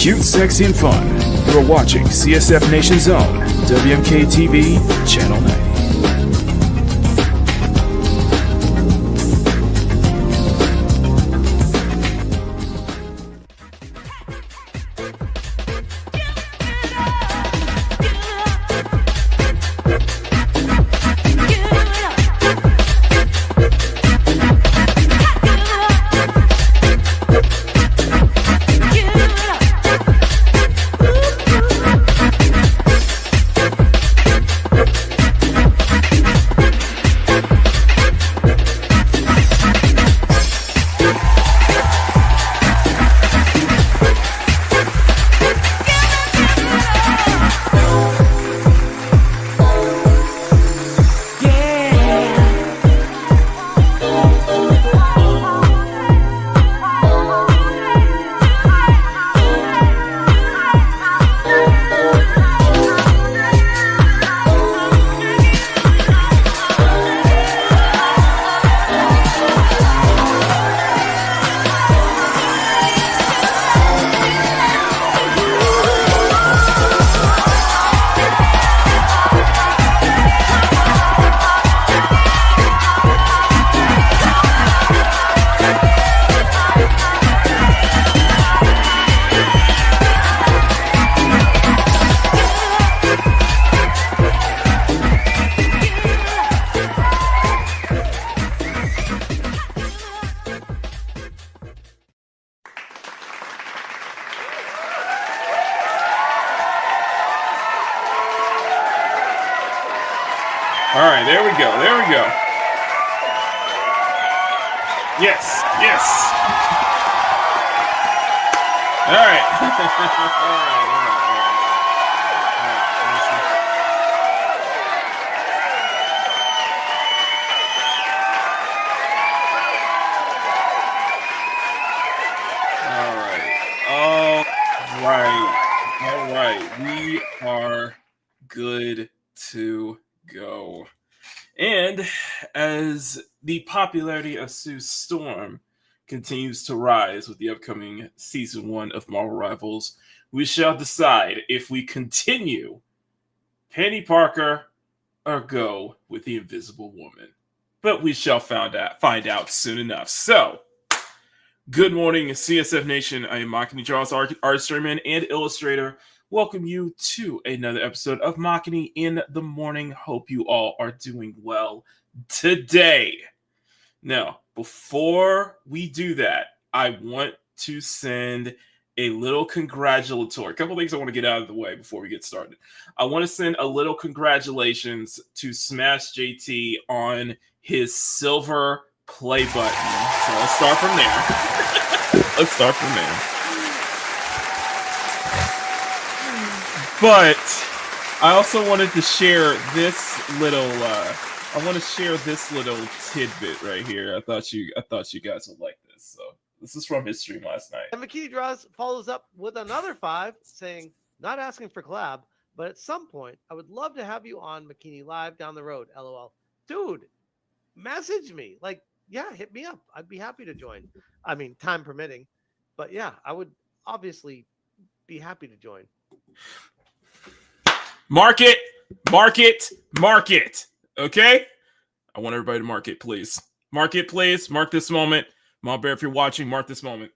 Cute, sexy, and fun. You're watching CSF Nation's Own WMK TV, Channel 90. All right, there we go. There we go. Yes, yes. All right. All right. We are good to go. And as the popularity of Sue Storm continues to rise with the upcoming season 1 of Marvel Rivals, we shall decide if we continue Peni Parker or go with the Invisible Woman. But we shall find out soon enough. So, good morning, CSF Nation. I am Makini Charles, artistryman and illustrator. Welcome you to another episode of Makini in the Morning. Hope you all are doing well today. Now, before we do that, I want to send a little congratulatory. A couple things I want to get out of the way before we get started. I want to send a little congratulations to Smash JT on his silver play button. So let's start from there. But I also wanted to share this little tidbit right here. I thought you guys would like this. So this is from his stream last night. And Makini Draws follows up with another 5 saying, not asking for collab, but at some point I would love to have you on Makini Live down the road. LOL. Dude, message me. Like, yeah, hit me up. I'd be happy to join. I mean, time permitting. But yeah, I would obviously be happy to join. Mark it. Okay? I want everybody to mark it, please. Mark it, please. Mark this moment. Mom Bear, if you're watching, mark this moment.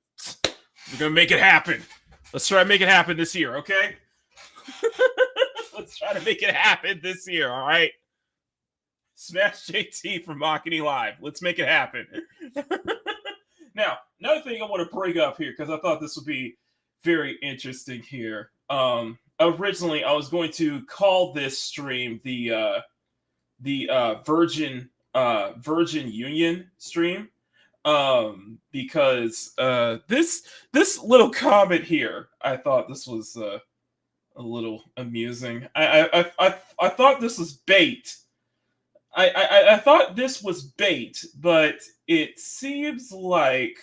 We're going to make it happen. Let's try to make it happen this year, okay? Let's try to make it happen this year, all right? Smash JT from Makini Live. Let's make it happen. Now, another thing I want to bring up here, because I thought this would be very interesting here. Originally, I was going to call this stream the Virgin Union stream, because this little comment here, I thought this was a little amusing. I thought this was bait. I thought this was bait, but it seems like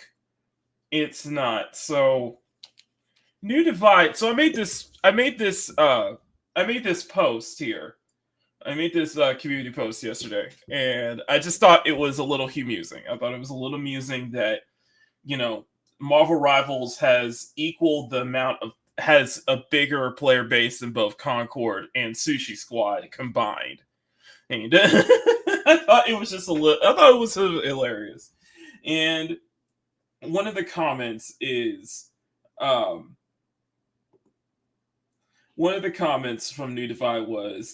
it's not. So new divide. So I made this post here. I made this community post yesterday, and I just thought it was a little amusing. I thought it was a little amusing that, Marvel Rivals has equaled the amount of has a bigger player base than both Concord and Sushi Squad combined. And I thought it was just I thought it was hilarious. And one of the comments is, um, one of the comments from New Divide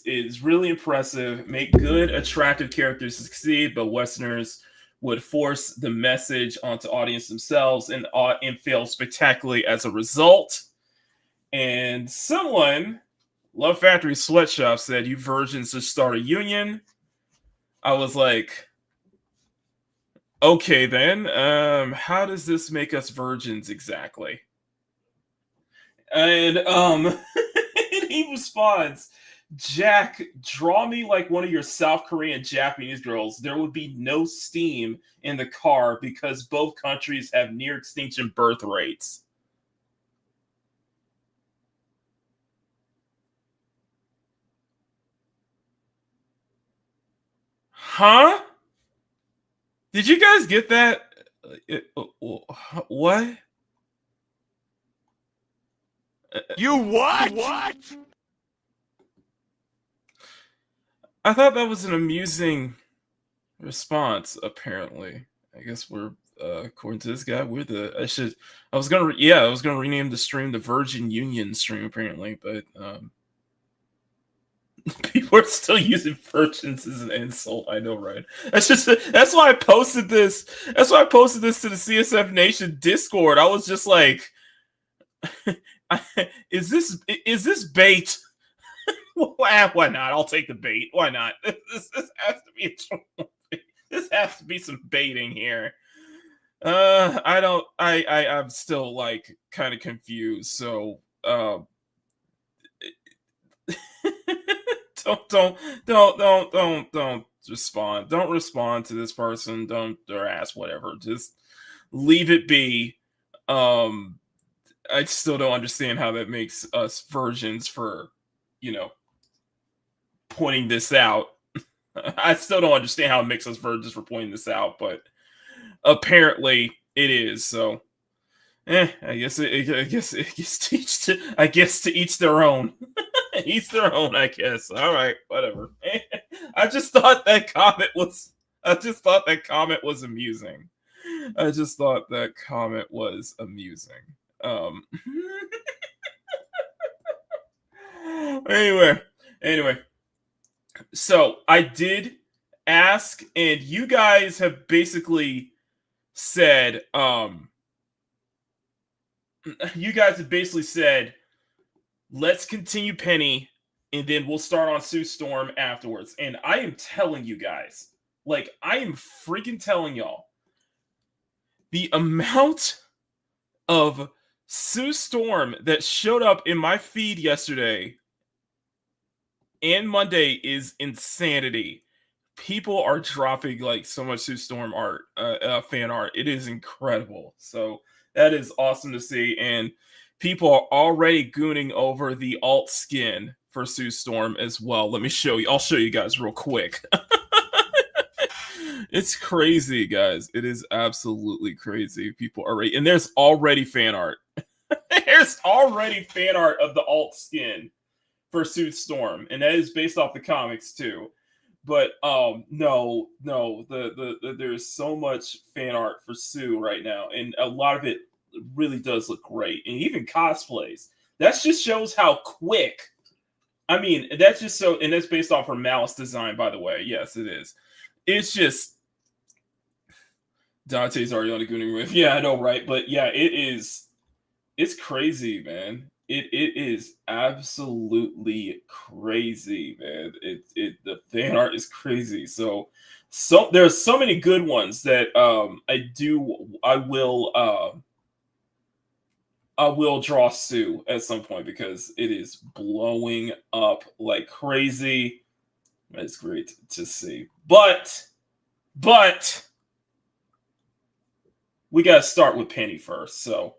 is really impressive. Make good, attractive characters succeed, but Westerners would force the message onto audience themselves and fail spectacularly as a result. And someone, Love Factory Sweatshop, said, "You virgins should start a union." I was like, okay, then. How does this make us virgins exactly? And and he responds, "Jack, draw me like one of your South Korean Japanese girls. There would be no steam in the car because both countries have near extinction birth rates." Huh? Did you guys get that? What? You what? What? I thought that was an amusing response. Apparently, I guess we're according to this guy, we're the. I was gonna rename the stream the Virgin Union stream. Apparently, but people are still using virgins as an insult. I know, right? That's why I posted this. That's why I posted this to the CSF Nation Discord. I was just like, is this bait? Why not? I'll take the bait. Why not? This has to be this has to be some baiting here. I'm still like kind of confused. So don't respond. Don't respond to this person. Don't or ask whatever. Just leave it be. I still don't understand how that makes us virgins for, pointing this out. I still don't understand how it makes us virgins for pointing this out, but apparently it is. So, I guess to each their own. Each their own, I guess. All right, whatever. I just thought that comment was. I just thought that comment was amusing. I just thought that comment was amusing. Anyway. So I did ask, and you guys have basically said, let's continue Penny, and then we'll start on Sue Storm afterwards. And I am telling you guys, like, I am freaking telling y'all, the amount of Sue Storm that showed up in my feed yesterday and Monday is insanity. People are dropping like so much Sue Storm art, fan art. It is incredible. So that is awesome to see. And people are already gooning over the alt skin for Sue Storm as well. Let me show you. I'll show you guys real quick. It's crazy, guys. It is absolutely crazy. People are and there's already fan art. There's already fan art of the alt skin for Sue Storm, and that is based off the comics too. But no, there's so much fan art for Sue right now, and a lot of it really does look great, and even cosplays. That just shows how quick. I mean, that's just so, and that's based off her Malice design, by the way. Yes, it is. It's just Dante's already on a gooning riff. Yeah, I know, right? But yeah, it is. It's crazy, man. It is absolutely crazy, man. The fan art is crazy. So there's so many good ones that I will draw Sue at some point because it is blowing up like crazy. It's great to see. But we gotta start with Penny first. So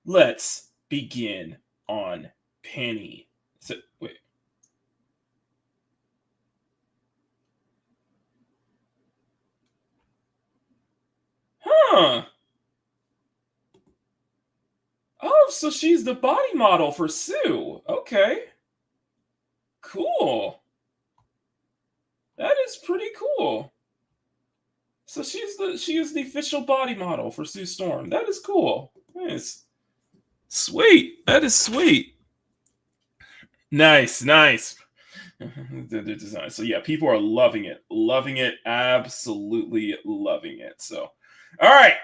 let's begin on Penny. So, wait. Huh. Oh, so she's the body model for Sue. Okay. Cool. That is pretty cool. So she is the official body model for Sue Storm. That is cool. Nice. Sweet. That is sweet. Nice. The design. So yeah, people are loving it, absolutely loving it. So, all right,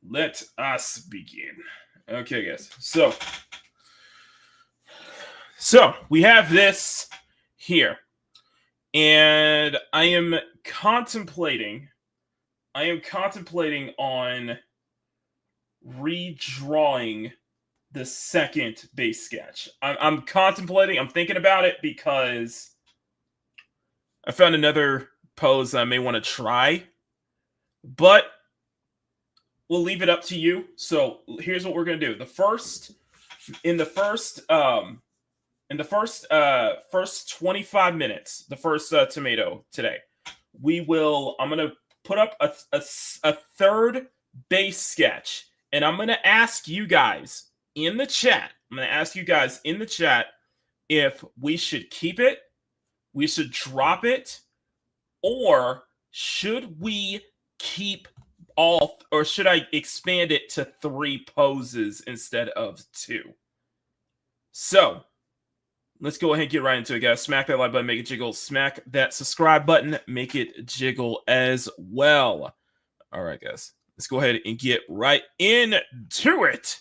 let us begin. Okay, guys. So we have this here, and I am contemplating on redrawing the second base sketch. I'm contemplating. I'm thinking about it because I found another pose I may want to try, but we'll leave it up to you. So here's what we're gonna do. In the first 25 minutes, the first tomato today, I'm gonna put up a third base sketch, and I'm gonna ask you guys in the chat. If we should keep it, we should drop it, or should we keep all, or should I expand it to 3 poses instead of 2? So let's go ahead and get right into it, guys. Smack that like button, make it jiggle. Smack that subscribe button, make it jiggle as well. All right, guys. Let's go ahead and get right into it.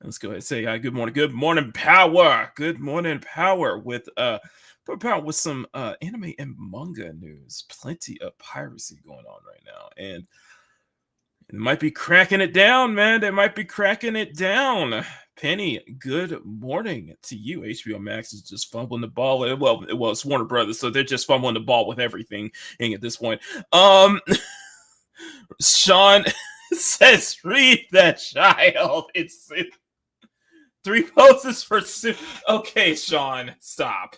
Let's go ahead and say hi. Good morning, power. Good morning, power. With some anime and manga news. Plenty of piracy going on right now, and they might be cracking it down, man. They might be cracking it down. Penny, good morning to you. HBO Max is just fumbling the ball. Well, it's Warner Brothers, so they're just fumbling the ball with everything at this point. Sean says, read that child. It's 3 poses for Sue. Okay, Sean, stop.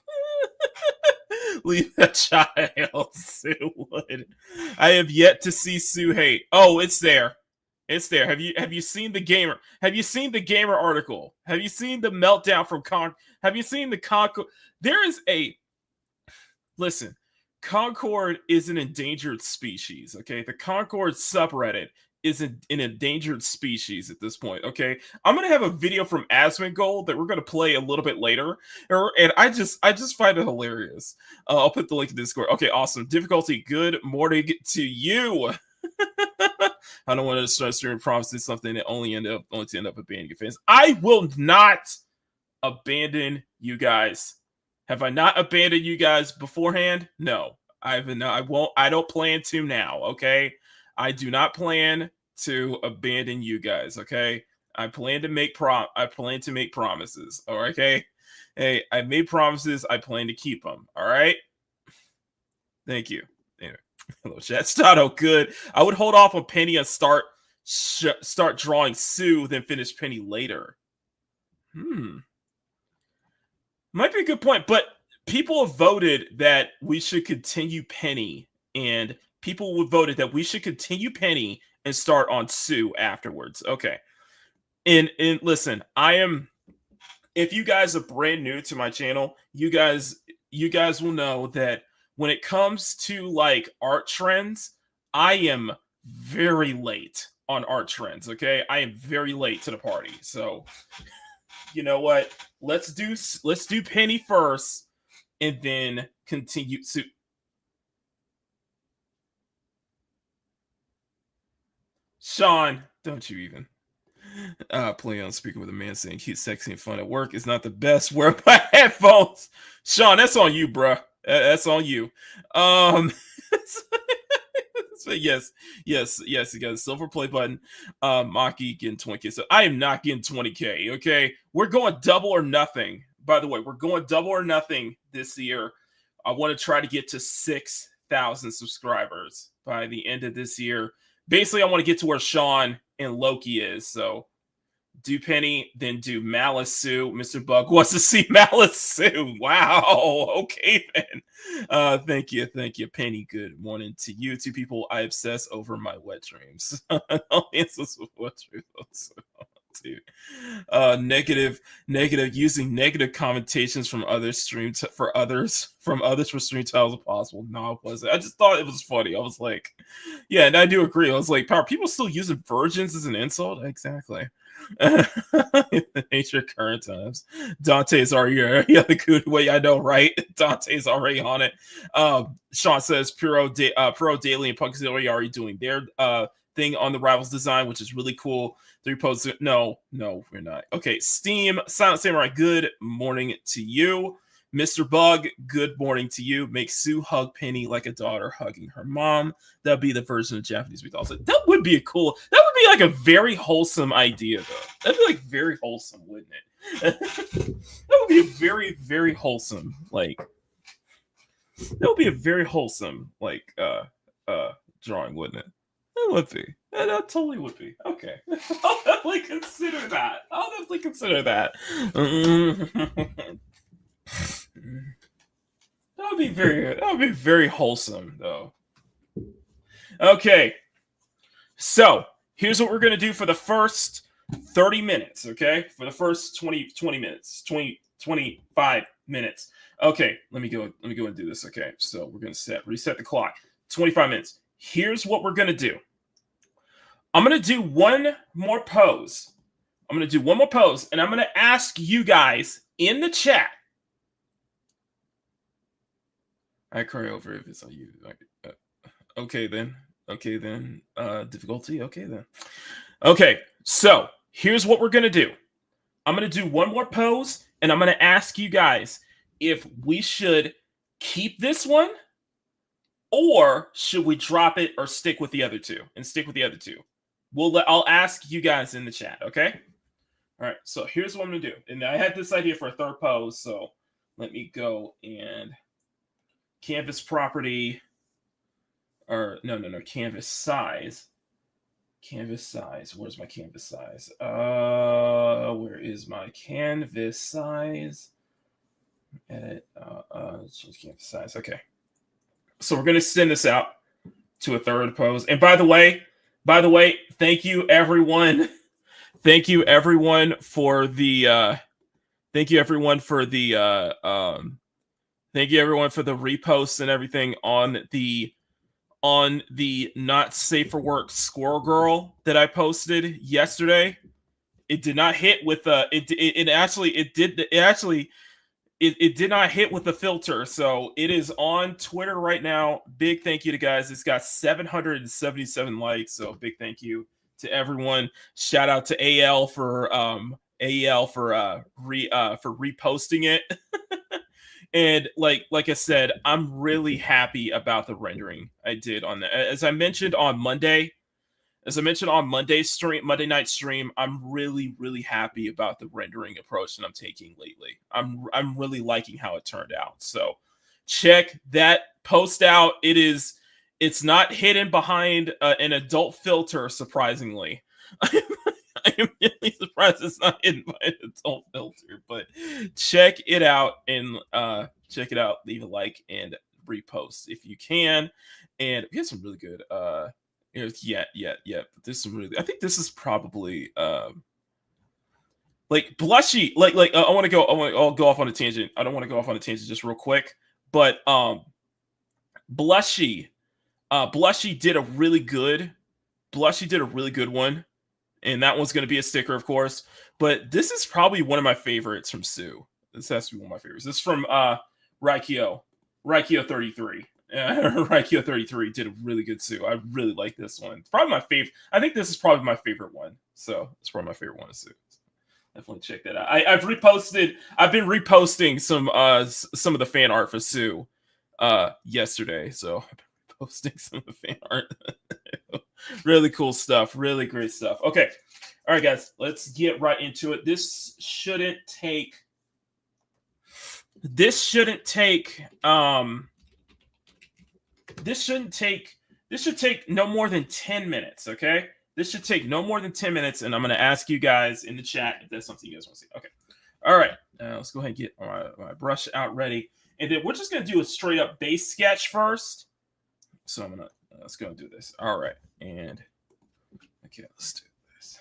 Leave that child, Sue Wood. I have yet to see Sue hate. Oh, it's there. It's there. Have you seen the gamer? Have you seen the gamer article? Have you seen the meltdown from Have you seen the Concord? There is a listen. Concord is an endangered species. Okay, the Concord subreddit is an endangered species at this point. Okay, I'm gonna have a video from Asmongold that we're gonna play a little bit later, and I just find it hilarious. I'll put the link in Discord. Okay, awesome. Difficulty. Good morning to you. I don't want to start streaming promises something that only to end up abandoning your fans. I will not abandon you guys. Have I not abandoned you guys beforehand? No, I won't. I don't plan to now. Okay. I do not plan to abandon you guys, okay? I plan to make promises, all right? Okay? Hey, I made promises, I plan to keep them, all right? Thank you. Anyway, hello, chat. Stato, good. I would hold off on Penny and start drawing Sue, then finish Penny later. Might be a good point, but people have voted that we should continue Penny, and people voted that we should continue Penny and start on Sue afterwards. Okay. And listen, if you guys are brand new to my channel, you guys will know that when it comes to like art trends, I am very late on art trends. Okay. I am very late to the party. So you know what? Let's do Penny first and then continue Sue. Sean, don't you even. Playing on speaker with a man saying cute, sexy, and fun at work is not the best. Wear my headphones. Sean, that's on you, bruh. That's on you. So yes, you got a silver play button. Maki getting 20K. So I am not getting 20K, okay? We're going double or nothing. By the way, we're going double or nothing this year. I want to try to get to 6,000 subscribers by the end of this year. Basically, I want to get to where Sean and Loki is. So do Penny, then do Malice Sue. Mr. Bug wants to see Malice Sue. Wow. Okay, then. Thank you, Penny. Good morning to you. 2 people I obsess over my wet dreams. Dude. Negative using negative commentations from other stream for others for stream titles if possible. No, it wasn't. I just thought it was funny. I was like, yeah, and I do agree. I was like, are people still using virgins as an insult? Exactly. In the nature of current times. Dante's already the good way. I know, right? Dante's already on it. Sean says Puro Daily and Puckzilla are already doing their thing on the Rivals design, which is really cool. 3 posts. No, we're not. Okay, Steam, Silent Samurai, good morning to you. Mr. Bug, good morning to you. Make Sue hug Penny like a daughter hugging her mom. That'd be the version of Japanese we thought. That would be that would be like a very wholesome idea, though. That'd be like very wholesome, wouldn't it? That would be a very, very wholesome, like, that would be a very wholesome, like, drawing, wouldn't it? It would be. That totally would be. Okay. I'll definitely consider that. That would be very wholesome, though. Okay. So, here's what we're going to do for the first 30 minutes, okay? For the first 20 minutes, 25 minutes. Okay, let me go and do this, okay? So, we're going to reset the clock. 25 minutes. Here's what we're going to do. I'm going to do one more pose. And I'm going to ask you guys in the chat. I cry over if it's on you. Okay, then. Difficulty. Okay, then. Okay, so here's what we're going to do. I'm going to do one more pose, and I'm going to ask you guys if we should keep this one, or should we drop it or stick with the other two? I'll ask you guys in the chat, okay? All right, so here's what I'm going to do. And I had this idea for a third pose, so let me go and canvas property, or no, canvas size. Where's my canvas size? Where is my canvas size? Edit, change canvas size. Okay. So we're going to send this out to a third pose. And by the way, thank you everyone for the reposts and everything on the not safe for work squirrel girl that I posted yesterday. It did not hit with it did not hit with the filter, so it is on Twitter right now. Big thank you to guys. It's got 777 likes, so big thank you to everyone. Shout out to AL for reposting it. And like I said, I'm really happy about the rendering I did on that. As I mentioned on Monday night stream, I'm really, really happy about the rendering approach that I'm taking lately. I'm really liking how it turned out. So check that post out. It's not hidden behind an adult filter, surprisingly. I am really surprised it's not hidden by an adult filter, but check it out and leave a like and repost if you can. And we have some really good yeah. But there's some really, I think this is probably like blushy. I'll go off on a tangent. I don't want to go off on a tangent just real quick, but Blushy did a really good one. And that one's going to be a sticker, of course. But this is probably one of my favorites from Sue. This has to be one of my favorites. This is from Raikyo 33. Raikyo 33 did a really good Sue. I really like this one. It's probably my favorite. I think this is probably my favorite one. So it's probably my favorite one of Sue. Definitely check that out. I've been reposting some of the fan art for Sue yesterday. So I've been posting some of the fan art. Really cool stuff. Really great stuff. Okay. All right, guys. Let's get right into it. This should take no more than 10 minutes, okay? This should take no more than 10 minutes, and I'm going to ask you guys in the chat if there's something you guys want to see. Okay. All right. Let's go ahead and get my brush out ready. And then we're just going to do a straight up base sketch first. So let's go and do this. All right. And okay, let's do this.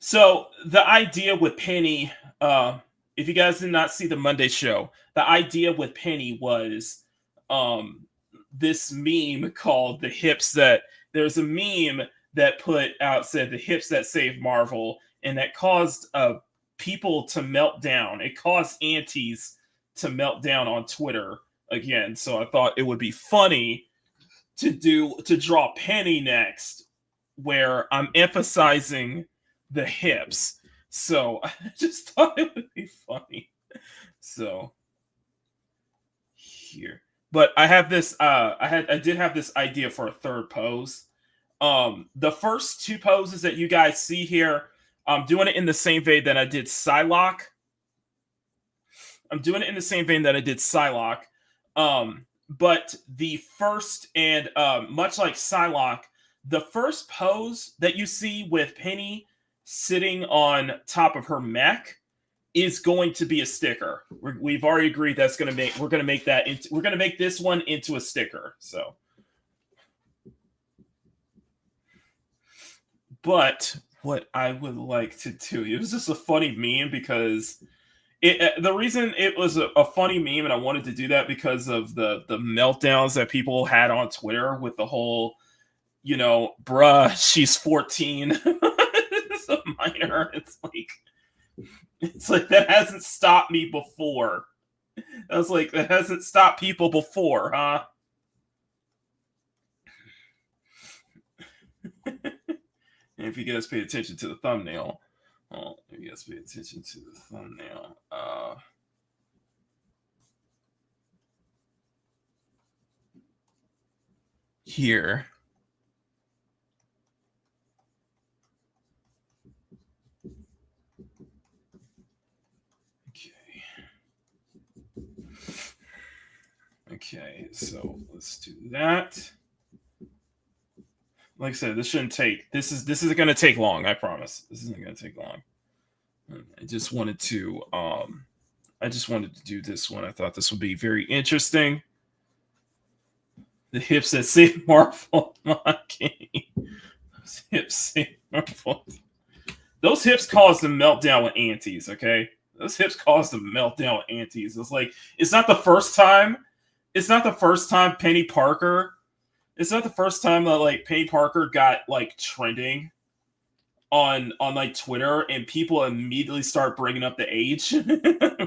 So the idea with Penny, if you guys did not see the Monday show, the idea with Penny was um, this meme called "the hips that." There's a meme that put out said the hips that saved Marvel, and that caused people to melt down. It caused aunties to melt down on Twitter again. So I thought it would be funny to draw Penny next, where I'm emphasizing the hips. So I just thought it would be funny. So here. But I have this I did have this idea for a third pose. The first two poses that you guys see here, I'm doing it in the same vein that I did Psylocke. I'm doing it in the same vein that I did Psylocke. But the first, and much like Psylocke, the first pose that you see with Penny sitting on top of her mech is going to be a sticker. We've already agreed that's going to make, we're going to make this one into a sticker. So, but what I would like to do, it was just a funny meme because the reason it was a funny meme, and I wanted to do that because of the meltdowns that people had on Twitter with the whole, you know, bruh, she's 14. It's a minor. It's like that hasn't stopped me before. I was like, that hasn't stopped people before, huh? And if you guys pay attention to the thumbnail, if you guys pay attention to the thumbnail, here. Okay, so let's do that. Like I said, this shouldn't take. This isn't going to take long. I promise. This isn't going to take long. I just wanted to do this one. I thought this would be very interesting. The hips that save Marvel. Makini. Those hips save Marvel. Those hips caused a meltdown with aunties. Okay, those hips caused a meltdown with aunties. It's like it's not the first time. It's not the first time Penny Parker. It's not the first time that like Penny Parker got like trending on like Twitter, and people immediately start bringing up the age,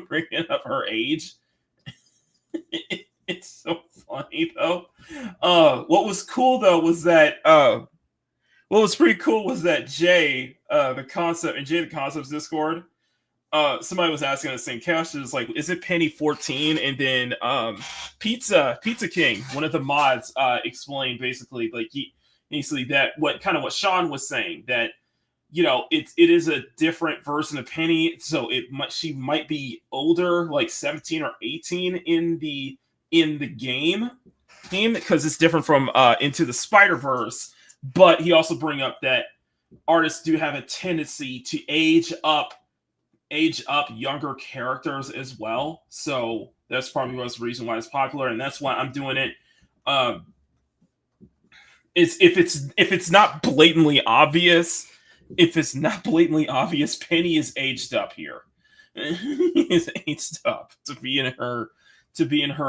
bringing up her age. It's so funny though. What was cool though was that what was pretty cool was that Jay, the concept's Discord. Somebody was asking the same question. It's like, is it Penny 14? And then Pizza King, one of the mods, explained basically like that what Sean was saying, that you know it is a different version of Penny, so she might be older, like 17 or 18 in the game because it's different from Into the Spider-Verse. But he also bring up that artists do have a tendency to age up younger characters as well. So that's probably the reason why it's popular, and that's why I'm doing it. Is if it's not blatantly obvious, Penny is aged up here. Is aged up to be in her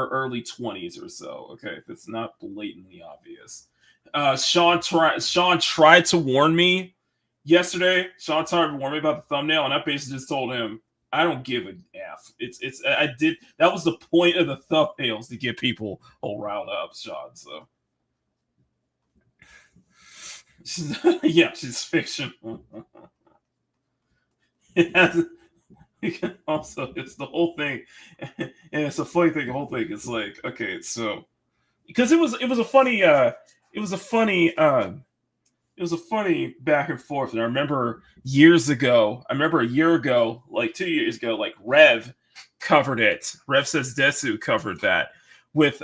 early 20s or so. Okay, if it's not blatantly obvious. Sean tried to warn me yesterday. Sean tried to warn me about the thumbnail, and I basically just told him I don't give a f. That was the point of the thumbnails, to get people all riled up, Sean. So yeah, she's fiction. Also, it's the whole thing, and it's a funny thing. The whole thing is like, okay, so because it was a funny back and forth. And I remember a year ago, like 2 years ago, like Rev covered it. Rev Says Desu covered that with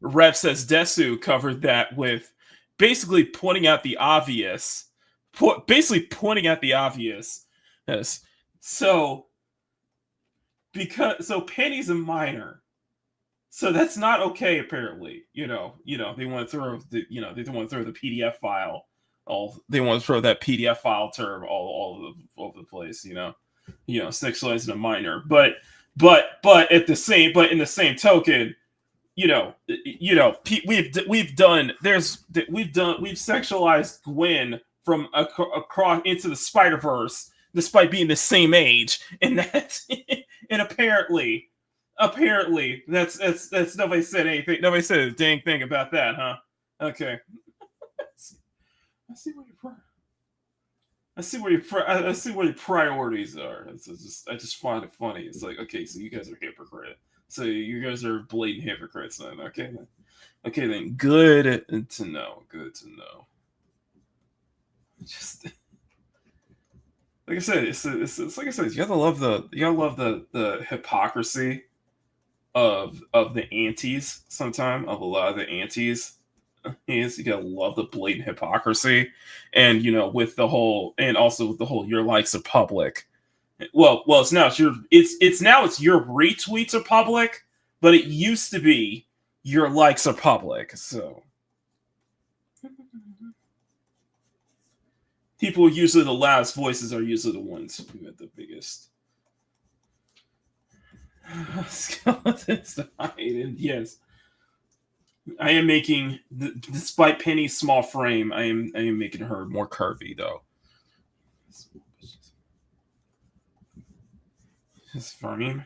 Rev Says Desu covered that with basically pointing out the obvious. Yes. So Penny's a minor. So that's not okay, apparently. They want to throw the PDF file they want to throw that PDF file term all over the place, sexualizing a minor. But in the same token, we've sexualized Gwen from across into the Spider-Verse, despite being the same age, and that's and apparently that's nobody said anything. Nobody said a dang thing about that, huh? Okay. I see where your priorities are. I just find it funny. It's like, okay, so you guys are hypocrite. So you guys are blatant hypocrites then. Okay then. Good to know. Just like I said, it's like I said, you gotta love the hypocrisy of the antis. Sometimes of a lot of the antis. Is you gotta love the blatant hypocrisy, and with the whole your likes are public. Well, it's now your retweets are public, but it used to be your likes are public. So people usually the loudest voices are usually the ones who have the biggest skeletons to hide. And yes, I am making, despite Penny's small frame, I am making her more curvy though. Just for me.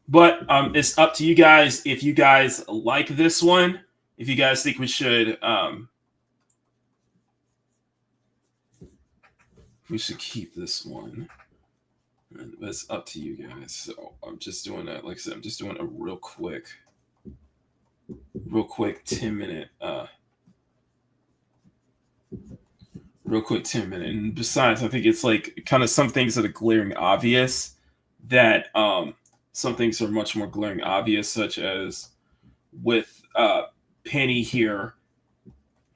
But it's up to you guys if you guys like this one. If you guys think we should keep this one. It's up to you guys. So I'm just doing that. Like I said, I'm just doing a real quick 10-minute. Real quick 10-minute. And besides, I think it's like kind of some things that are glaring obvious. That some things are much more glaring obvious, such as with Penny here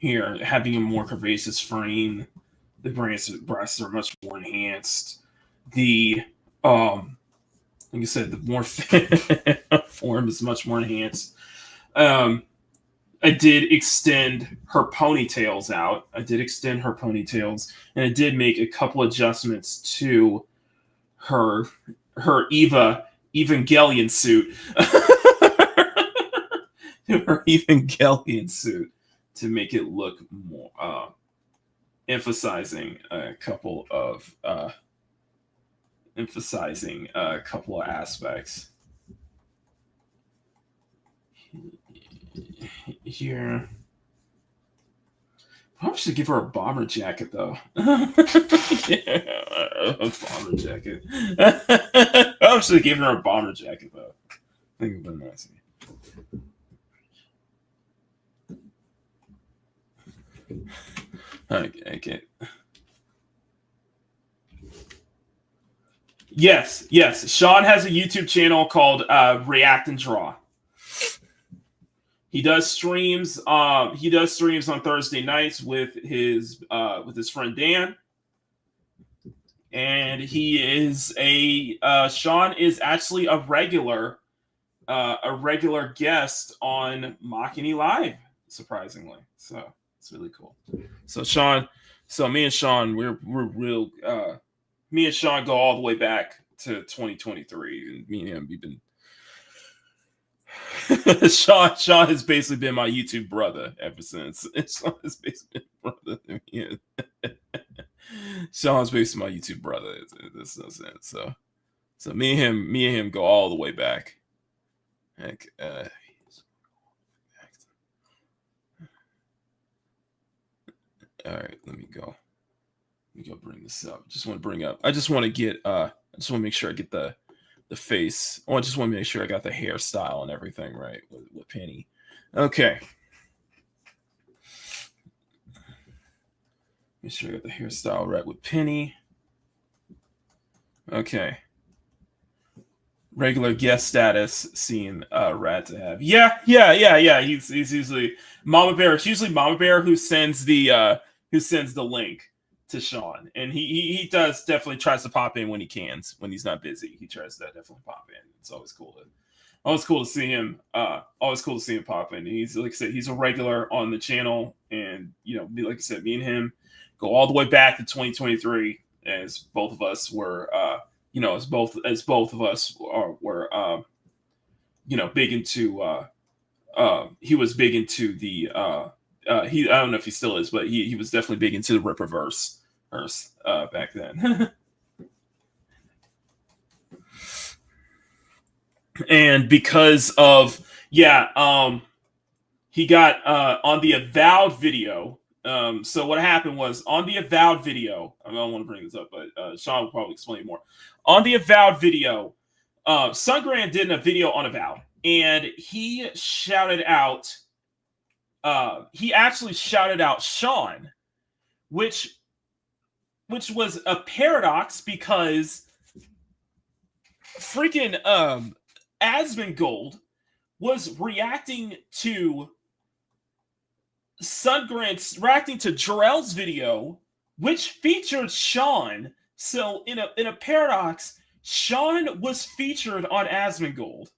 having a more curvaceous frame. The breasts are much more enhanced. The like I said, the more form is much more enhanced. I did extend her ponytails out. And I did make a couple adjustments to her Evangelion suit. Her Evangelion suit to make it look more emphasizing a couple of aspects here. Probably should give her a bomber jacket though. Yeah, a bomber jacket. I should give her a bomber jacket though. I think it'd be nice. Okay. Yes. Sean has a YouTube channel called React and Draw. He does streams. On Thursday nights with his friend Dan, and he is Sean is actually a regular guest on Makini Live, surprisingly. So it's really cool. So me and Sean, we're real. Me and Sean go all the way back to 2023, and me and him, we've been. Sean has basically been my YouTube brother ever since. Sean has basically been brother. Yeah. Sean's basically my YouTube brother. There's no sense. So me and him go all the way back. Heck, all right, let me go bring this up. I just want to make sure I get the face. I just want to make sure I got the hairstyle and everything right with Penny. Okay. Make sure I got the hairstyle right with Penny. Okay. Regular guest status seem rad to have. Yeah. He's usually Mama Bear. It's usually Mama Bear who sends the link to Sean, and he does definitely tries to pop in when he can, when he's not busy. He tries to definitely pop in. It's always cool to see him. Always cool to see him pop in. He's, like I said, he's a regular on the channel, and like I said, me and him go all the way back to 2023, as both of us were, as both of us were, big into. He was big into the. I don't know if he still is, but he was definitely big into the Ripperverse back then. And because of he got on the Avowed video. So what happened was, on the Avowed video, I don't want to bring this up, but Sean will probably explain more. On the Avowed video, Sungran did a video on Avowed, and he shouted out. He actually shouted out Sean, which was a paradox, because freaking Asmongold was reacting to Jarrell's video, which featured Sean. So in a paradox, Sean was featured on Asmongold.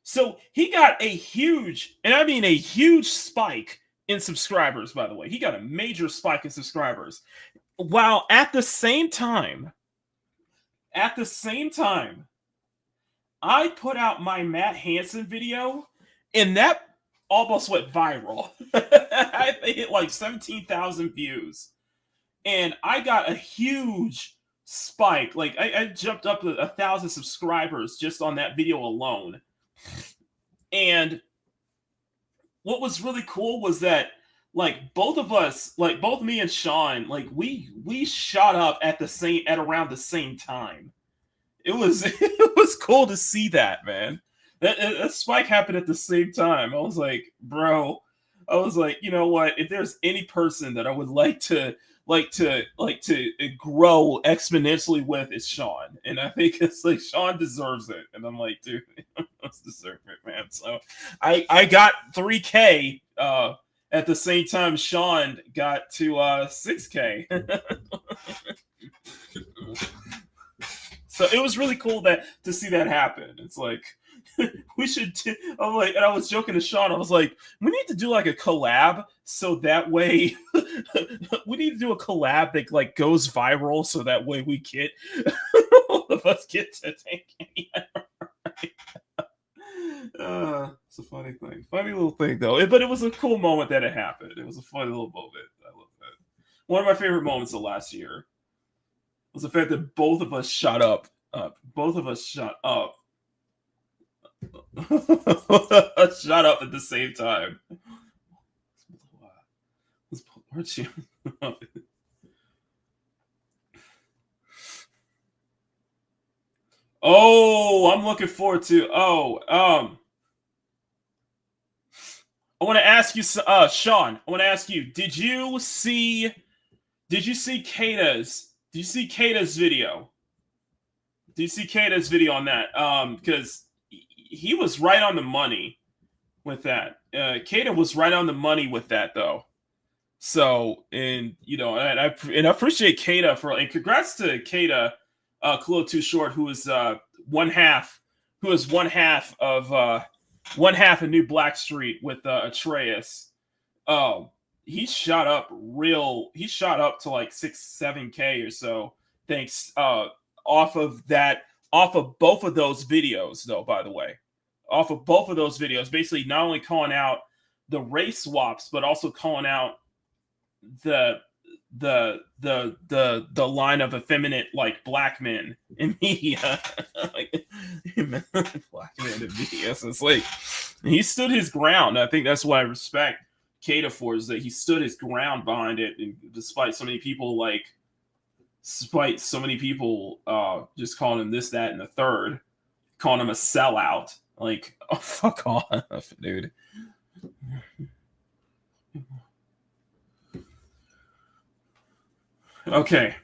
So he got a huge, and I mean a huge, spike in subscribers, by the way. He got a major spike in subscribers. While at the same time, I put out my Matt Hansen video, and that almost went viral. I hit like 17,000 views. And I got a huge spike. Like, I jumped up 1,000 subscribers just on that video alone. And what was really cool was that, like, both of us, like both me and Sean, like we shot up at around the same time. It was cool to see that, man. That spike happened at the same time. I was like, bro, you know what? If there's any person that I would like to grow exponentially with, it's Sean. And I think it's like, Sean deserves it. And I'm like, dude, he must deserve it, man. So I got 3K at the same time Sean got to 6K. So it was really cool to see that happen. It's like, we should. I'm like, and I was joking to Sean. I was like, we need to do like a collab, so that way we need to do a collab that like goes viral, so that way we get all of us get to take. It's a funny little thing though. But it was a cool moment that it happened. It was a funny little moment. I love that. One of my favorite moments of last year was the fact that both of us shot up. Shut up at the same time. Aren't you? Oh, I'm looking forward to. I want to ask you, Sean. I want to ask you. Did you see Kata's? Did you see Kata's video? Did you see Kata's video on that? Because he was right on the money with that. Kata was right on the money with that, though. So, and I appreciate Kata and congrats to Kata, Kalo Too Short, who is one half of New Blackstreet with Atreus. He shot up to like 6-7K or so, thanks off of both of those videos, though, by the way. Off of both of those videos, basically not only calling out the race swaps, but also calling out the line of effeminate, like, black men in media. Like, black men in media. So it's like, he stood his ground. I think that's what I respect Kata for, is that he stood his ground behind it, and despite so many people just calling him this, that, and the third, calling him a sellout. Like, oh, fuck off, dude. Okay.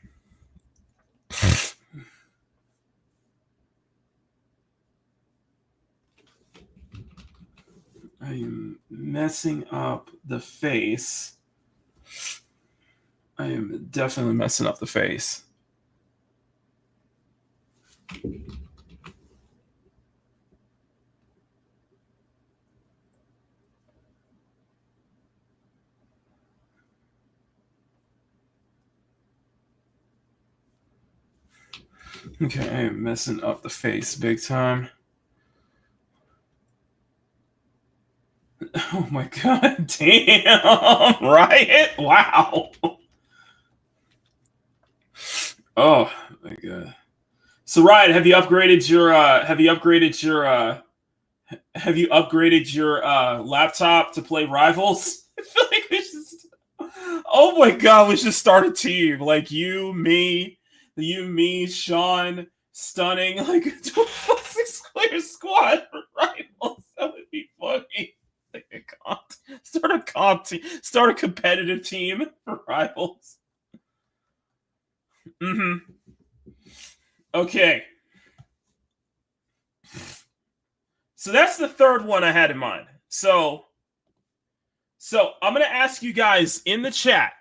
I'm messing up the face. I am definitely messing up the face. Okay, I am messing up the face big time. Oh my god, damn, Riot? Wow. Oh my god. So Riot, have you upgraded your laptop to play Rivals? I feel like we just oh my god, we should start a team. Like me, Sean, Stunning, like a 6-player squad for Rivals. That would be funny. Like start a competitive team for Rivals. Okay. So that's the third one I had in mind. So I'm going to ask you guys in the chat.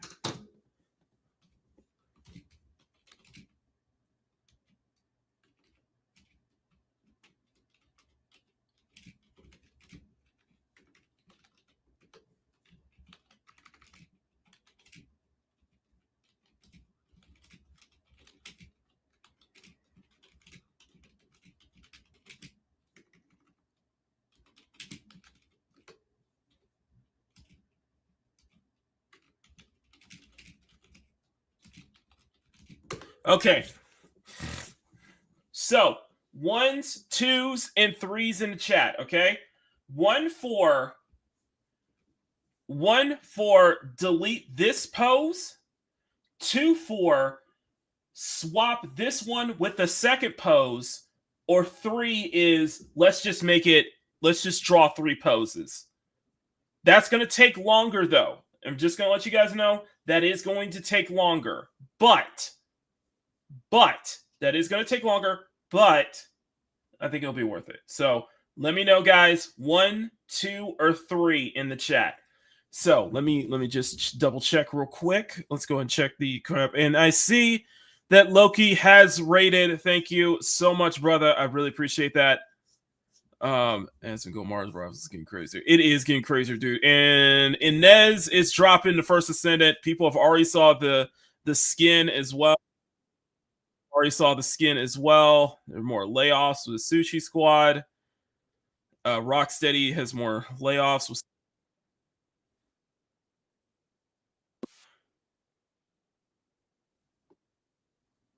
Okay. So, 1s, 2s, and 3s in the chat, okay? One for delete this pose, 2 for swap this one with the second pose, or 3 is let's just draw 3 poses. That's going to take longer though. I'm just going to let you guys know that is going to take longer. But that is going to take longer, but I think it'll be worth it. So let me know, guys, 1, 2, or 3 in the chat. So let me just double check real quick. Let's go and check the crap. And I see that Loki has rated. Thank you so much, brother. I really appreciate that. And some Go Mars, bro. It's getting crazier. It is getting crazier, dude. And Inez is dropping the first Ascendant. People have already saw the skin as well. There are more layoffs with the Sushi Squad. Rocksteady has more layoffs with.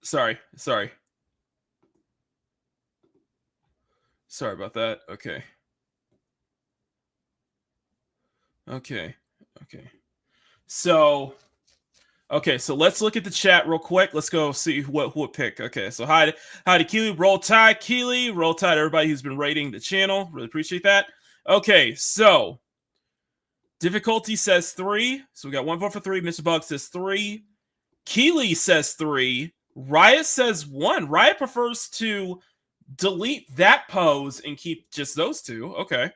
Sorry about that. Okay. So let's look at the chat real quick. Let's go see who picked. Okay, so hi to Keely, Roll Tide, everybody who's been rating the channel. Really appreciate that. Okay, so difficulty says 3. So we got 1 vote for 3. Mr. Bug says 3. Keely says 3. Riot says 1. Riot prefers to delete that pose and keep just those 2. Okay.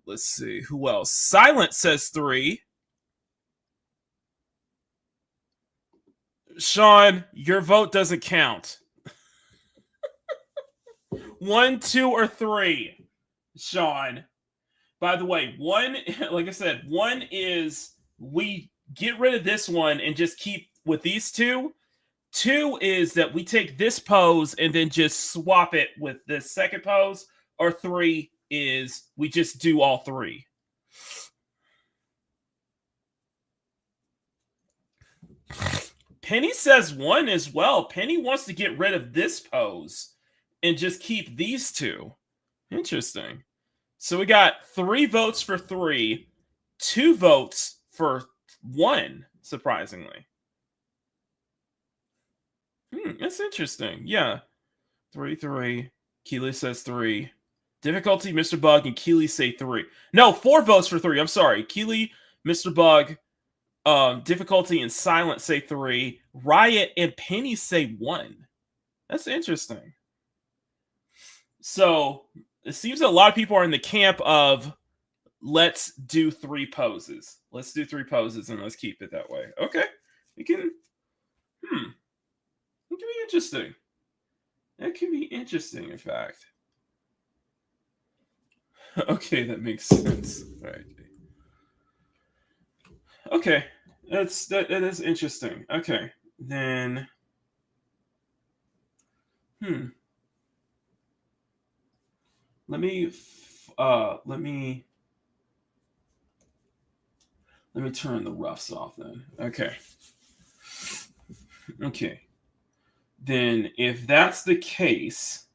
Let's see. Who else? Silent says 3. Sean, your vote doesn't count. 1, 2, or 3. Sean. By the way, 1, like I said, 1 is we get rid of this one and just keep with these 2. 2 is that we take this pose and then just swap it with this second pose. Or 3 is we just do all 3. Penny says 1 as well. Penny wants to get rid of this pose and just keep these 2. Interesting. So we got 3 votes for 3, 2 votes for 1, surprisingly. That's interesting. Yeah. 3. Keely says 3. Difficulty, Mr. Bug, and Keely say 3. No, 4 votes for 3. I'm sorry. Keely, Mr. Bug, Difficulty, and Silent say 3. Riot and Penny say 1. That's interesting. So it seems that a lot of people are in the camp of let's do 3 poses. Let's do 3 poses and let's keep it that way. Okay. It can it can be interesting. That can be interesting, in fact. Okay, that makes sense. All right. Okay. That is interesting. Okay. Then let me turn the roughs off then. Okay. Okay. Then if that's the case,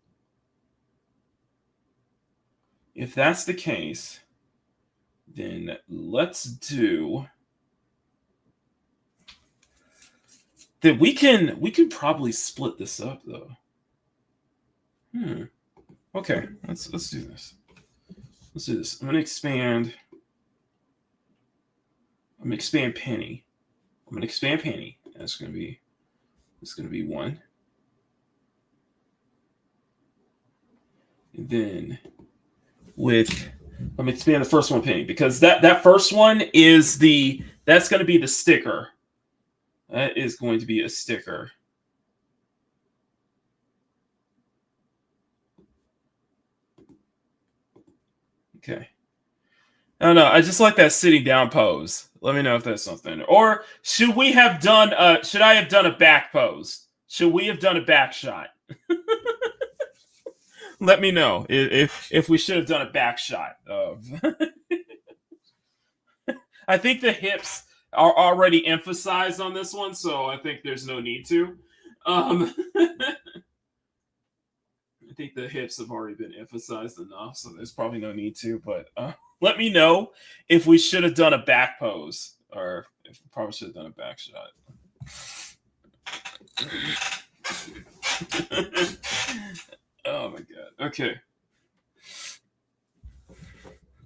then let's do that. We can probably split this up though. Okay, let's do this. Let's do this. I'm gonna expand Penny. That's gonna be 1. And then let me expand the first one, Penny, because that first one is that's going to be the sticker. That is going to be a sticker. Okay. I don't know. I just like that sitting down pose. Let me know if that's something. Or should I have done a back pose? Should we have done a back shot? Let me know if we should have done a back shot of. I think the hips are already emphasized on this one, so I think there's no need to. I think the hips have already been emphasized enough, so there's probably no need to. But let me know if we should have done a back pose, or if we probably should have done a back shot. Oh my god. Okay.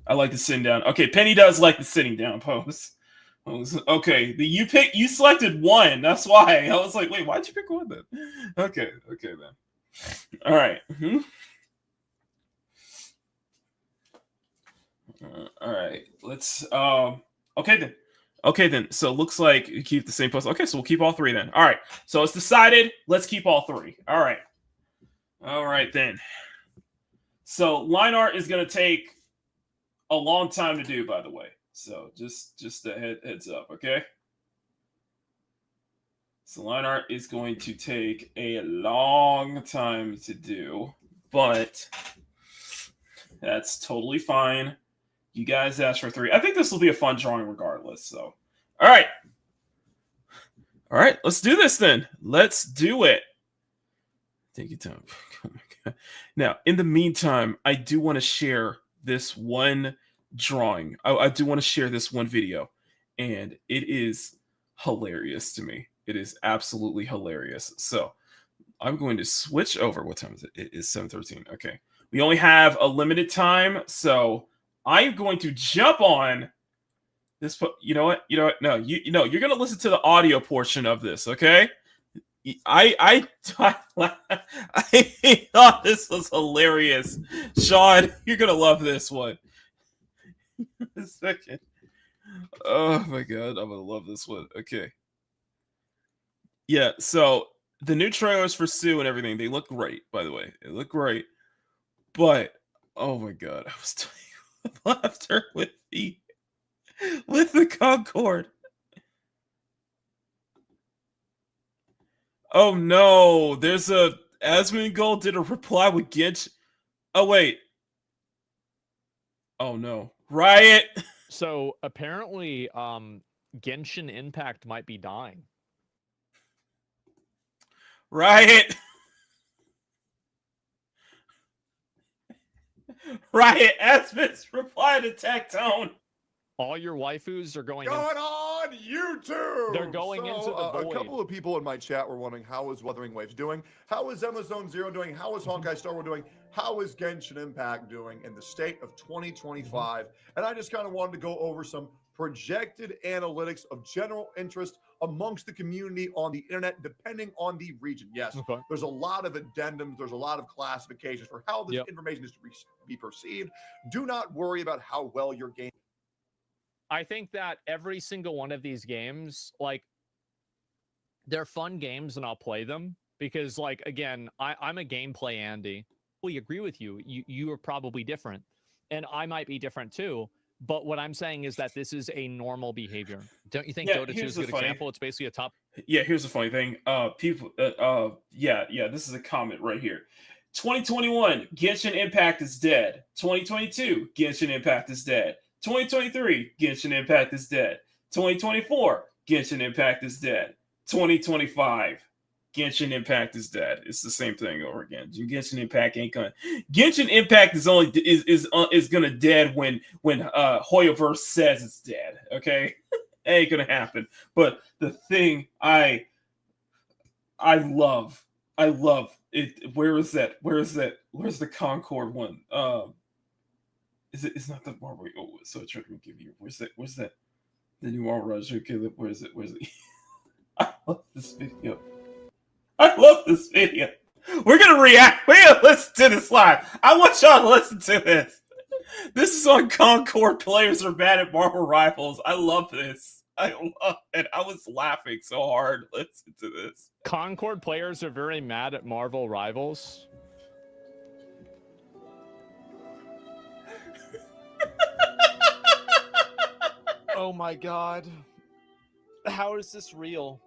I like the sitting down. Okay, Penny does like the sitting down pose. Okay, you selected 1. That's why. I was like, wait, why'd you pick 1 then? Okay then. All right. All right. Let's okay then. So it looks like you keep the same pose. Okay, so we'll keep all 3 then. All right. So it's decided. Let's keep all 3. All right. All right then. So line art is going to take a long time to do, by the way. So just a heads up, okay? So line art is going to take a long time to do, but that's totally fine. You guys asked for 3. I think this will be a fun drawing regardless. So, all right, let's do this then. Let's do it. Take your time. Oh my God. Now, in the meantime, I do want to share this one drawing. I do want to share this one video, and it is hilarious to me. It is absolutely hilarious. So I'm going to switch over. What time is it? It is 7:13. Okay. We only have a limited time, so I'm going to jump on this. You know what? No, you're going to listen to the audio portion of this, okay? I thought this was hilarious. Sean, you're going to love this one. A second. Oh my god, I'm gonna love this one. Okay. Yeah, so the new trailers for Sue and everything, they look great, by the way. They look great. But oh my god, I was dying of laughter with the Concorde. Oh no, there's a Asmongold did a reply with Gitch. Oh wait. Oh no. Riot. So apparently, Genshin Impact might be dying. Riot. Riot. Asmon's reply to Tactone. All your waifus are going. Going on on YouTube. They're going into the A void. couple of people in my chat were wondering, how is Wuthering Waves doing? How is Emma Zone Zero doing? How is Honkai Star Wars doing? How is Genshin Impact doing in the state of 2025? And I just kind of wanted to go over some projected analytics of general interest amongst the community on the internet, depending on the region. Yes, Okay. there's a lot of addendums. There's a lot of classifications for how this Yep. information is to be perceived. Do not worry about how well your game. I think that every single one of these games, like, they're fun games and I'll play them because, like, again, I'm a gameplay Andy. We agree with you. You are probably different, and I might be different too. But what I'm saying is that this is a normal behavior. Don't you think Yeah, Dota 2 here's is a the good funny- example? It's basically a top. Yeah, here's the funny thing. People, this is a comment right here. 2021, Genshin Impact is dead. 2022, Genshin Impact is dead. 2023, Genshin Impact is dead. 2024, Genshin Impact is dead. 2025, Genshin Impact is dead. It's the same thing over again. Genshin Impact ain't gonna. Genshin Impact is gonna dead when Hoyoverse says it's dead. Okay, ain't gonna happen. But the thing I love it. Where is that? Where's the Concord one? It's not the Marvel. Oh, so I tried to give you. Where's that? The new Marvel Rush. Okay, where is it? I love this video. We're gonna react. We're gonna listen to this live. I want y'all to listen to this. This is on Concord. Players are bad at Marvel Rivals. I love this. I love it. I was laughing so hard. Listen to this. Concord players are very mad at Marvel Rivals. Oh my god. How is this real?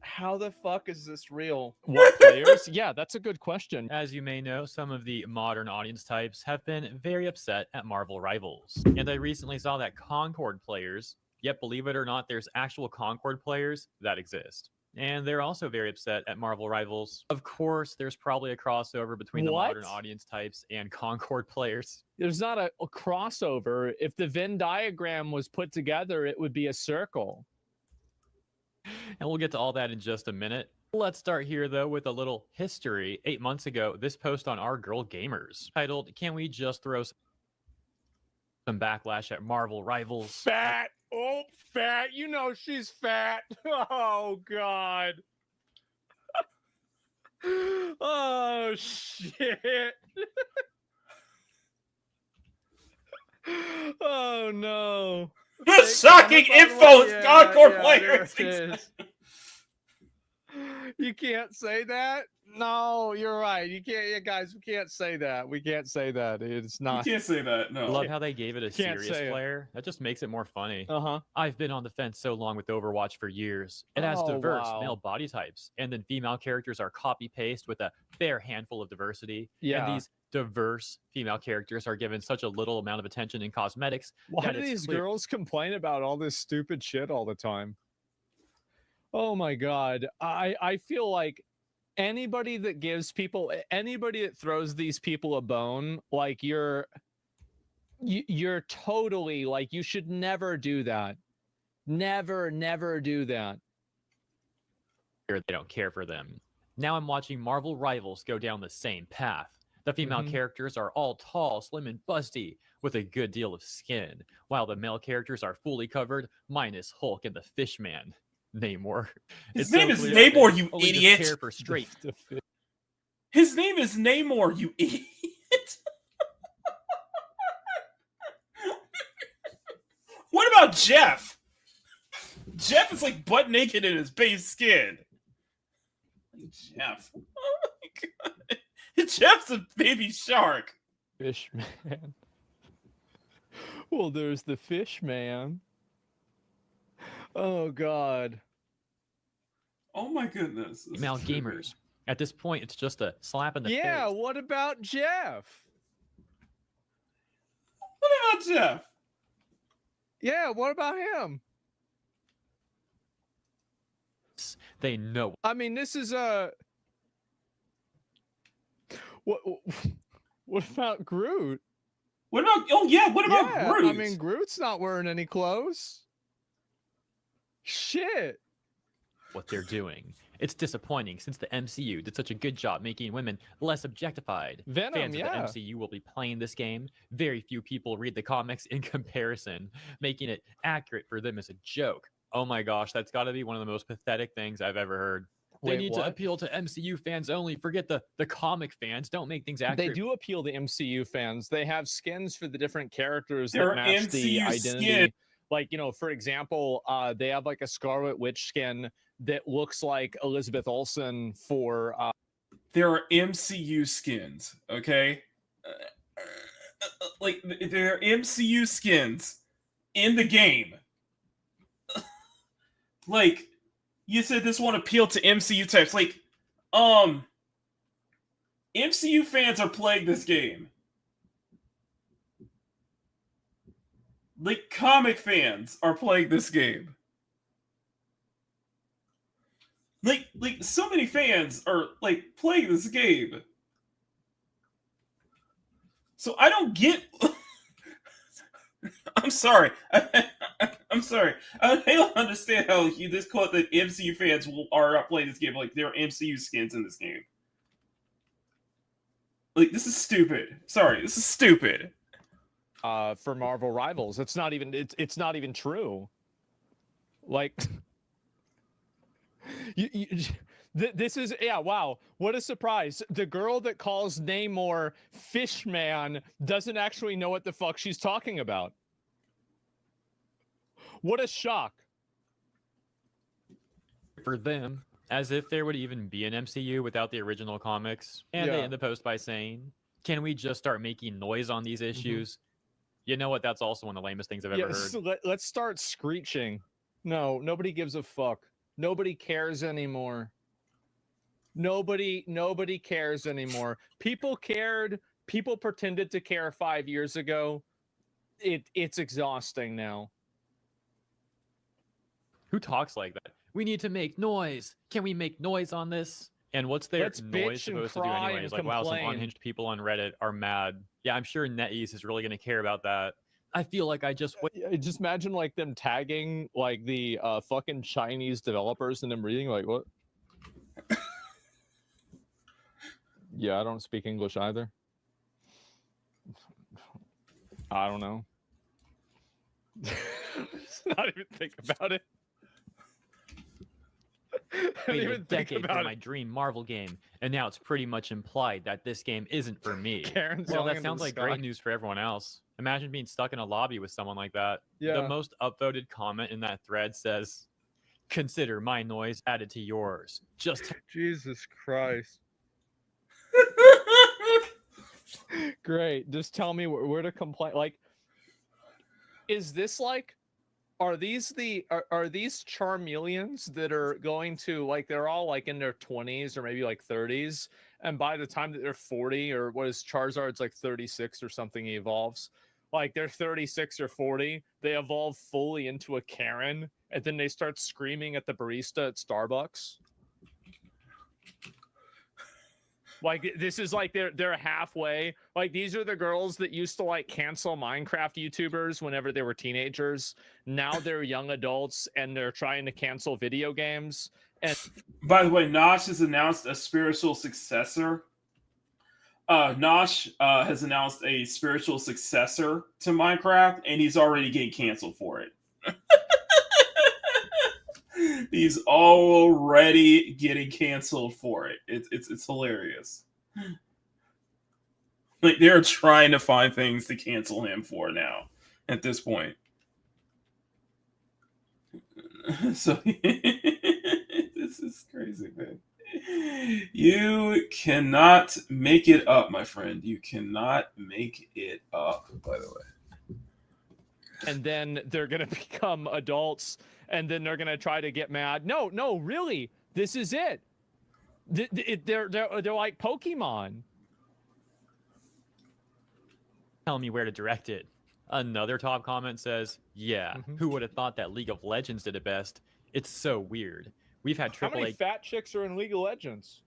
How the fuck is this real? What players? Yeah, that's a good question. As you may know, some of the modern audience types have been very upset at Marvel Rivals. And I recently saw that Concord players, yet believe it or not, there's actual Concord players that exist. And they're also very upset at Marvel Rivals. Of course, there's probably a crossover between the modern audience types and Concord players. There's not a crossover. If the Venn diagram was put together, it would be a circle. And we'll get to all that in just a minute. Let's start here, though, with a little history. 8 months ago, this post on Our Girl Gamers, titled, "Can we just throw some backlash at Marvel Rivals?" Fat. Oh, fat. You know she's fat. Oh, God. Oh, shit. Oh, no. The shocking info is Concord players. You can't say that. No, you're right. You can't, you guys. We can't say that. We can't say that. It's not. You can't say that. I No. love how they gave it a Can't serious say it. flair. That just makes it more funny. Uh-huh. I've been on the fence so long with Overwatch for years. It has Oh, diverse wow. male body types, and then female characters are copy-paste with a fair handful of diversity. Yeah. And these diverse female characters are given such a little amount of attention in cosmetics. Why that do it's these clear- girls complain about all this stupid shit all the time? Oh my God. I feel like anybody that anybody that throws these people a bone, like you're totally like, you should never do that. Never do that. They don't care for them. Now I'm watching Marvel Rivals go down the same path. The female Mhm. characters are all tall, slim, and busty with a good deal of skin, while the male characters are fully covered, minus Hulk and the Fishman, Namor. His It's name so is clear that Namor, they you only just idiot. care for straight. His name is Namor, you idiot. What about Jeff? Jeff is like butt naked in his base skin. Jeff. Oh my God. Jeff's a baby shark. Fishman. Well, there's the Fishman. Oh God. Oh my goodness. This Female is crazy. gamers. At this point, it's just a slap in the Yeah, face. what about Jeff? What about Jeff? Yeah, what about him? They know. I mean, this is a what about Groot? What about? Oh yeah. What about Yeah, Groot? I mean, Groot's not wearing any clothes. Shit. what they're doing. It's disappointing since the MCU did such a good job making women less objectified. Venom, Fans yeah. of the MCU will be playing this game. Very few people read the comics in comparison, making it accurate for them as a joke. Oh my gosh, that's got to be one of the most pathetic things I've ever heard. They Wait, need what? to appeal to MCU fans only. Forget the comic fans. Don't make things They accurate. do appeal to MCU fans. They have skins for the different characters They're that match the MCU identity. skin. Like, you know, for example, they have like a Scarlet Witch skin that looks like Elizabeth Olsen for There are MCU skins, okay? Like, there are MCU skins in the game. Like, you said this won't appeal to MCU types. Like, MCU fans are playing this game. Like, comic fans are playing this game. Like so many fans are like playing this game. So I don't get. I'm sorry. I'm sorry. I don't understand how you this quote that MCU fans are not playing this game. Like there are MCU skins in this game. Like this is stupid. Sorry, this is stupid. for Marvel Rivals. It's not even true. Like this is wow, what a surprise. The girl that calls Namor Fishman doesn't actually know what the fuck she's talking about. What a shock. For them, as if there would even be an MCU without the original comics. And they Yeah. end the post by saying, can we just start making noise on these issues? You know what? That's also one of the lamest things I've ever heard. So let's start screeching. No, nobody gives a fuck. Nobody cares anymore. Nobody cares anymore. People cared. People pretended to care 5 years ago. It's exhausting now. Who talks like that? We need to make noise. Can we make noise on this? And what's their Let's noise bitch and supposed to do cry anyways? and Like, wow, some complain. unhinged people on Reddit are mad. Yeah, I'm sure NetEase is really going to care about that. I feel like I just Just imagine like them tagging like the fucking Chinese developers and them reading like what? Yeah, I don't speak English either. I don't know. Not even think about it. I didn't waited a even think decade for about my it. dream Marvel game, and now it's pretty much implied that this game isn't for me. Karen's Well, yelling that into sounds the like sky. great news for everyone else. Imagine being stuck in a lobby with someone like that. Yeah. The most upvoted comment in that thread says, "Consider my noise added to yours." Just Jesus Christ. Great. Just tell me where to complain. Like, is this like, are these Charmeleons that are going to like, they're all like in their 20s or maybe like 30s, and by the time that they're 40, or what is Charizard's like 36 or something, he evolves. Like they're 36 or 40, they evolve fully into a Karen, and then they start screaming at the barista at Starbucks. Like this is like they're halfway. Like these are the girls that used to like cancel Minecraft YouTubers whenever they were teenagers. Now they're young adults and they're trying to cancel video games. And By the way, Nosh has announced a spiritual successor. Nosh has announced a spiritual successor to Minecraft, and he's already getting canceled for it. He's already getting canceled for it. It's hilarious. Like they're trying to find things to cancel him for now at this point. So this is crazy, man. You cannot make it up, my friend. You cannot make it up, by the way. and then they're gonna become adults, and then they're gonna try to get mad. No, really, this is it. They're like Pokemon. tell me where to direct it. Another top comment says, yeah, who would have thought that League of Legends did it best? It's so weird. We've had How many AAA fat chicks are in League of Legends?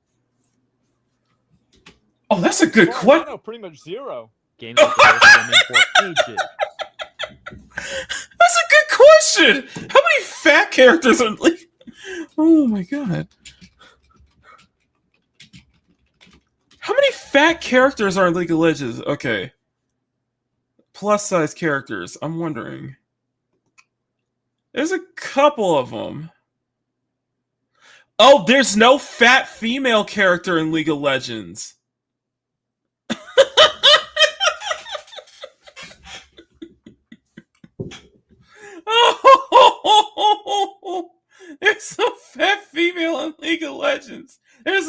Oh, that's a good Well, question. no, pretty much zero. games like the for ages. That's a good question. How many fat characters are like, oh my god. How many fat characters are in League of Legends? Okay. Plus size characters. I'm wondering. There's a couple of them. Oh, there's no fat female character in League of Legends. Oh, there's no fat female in League of Legends. There's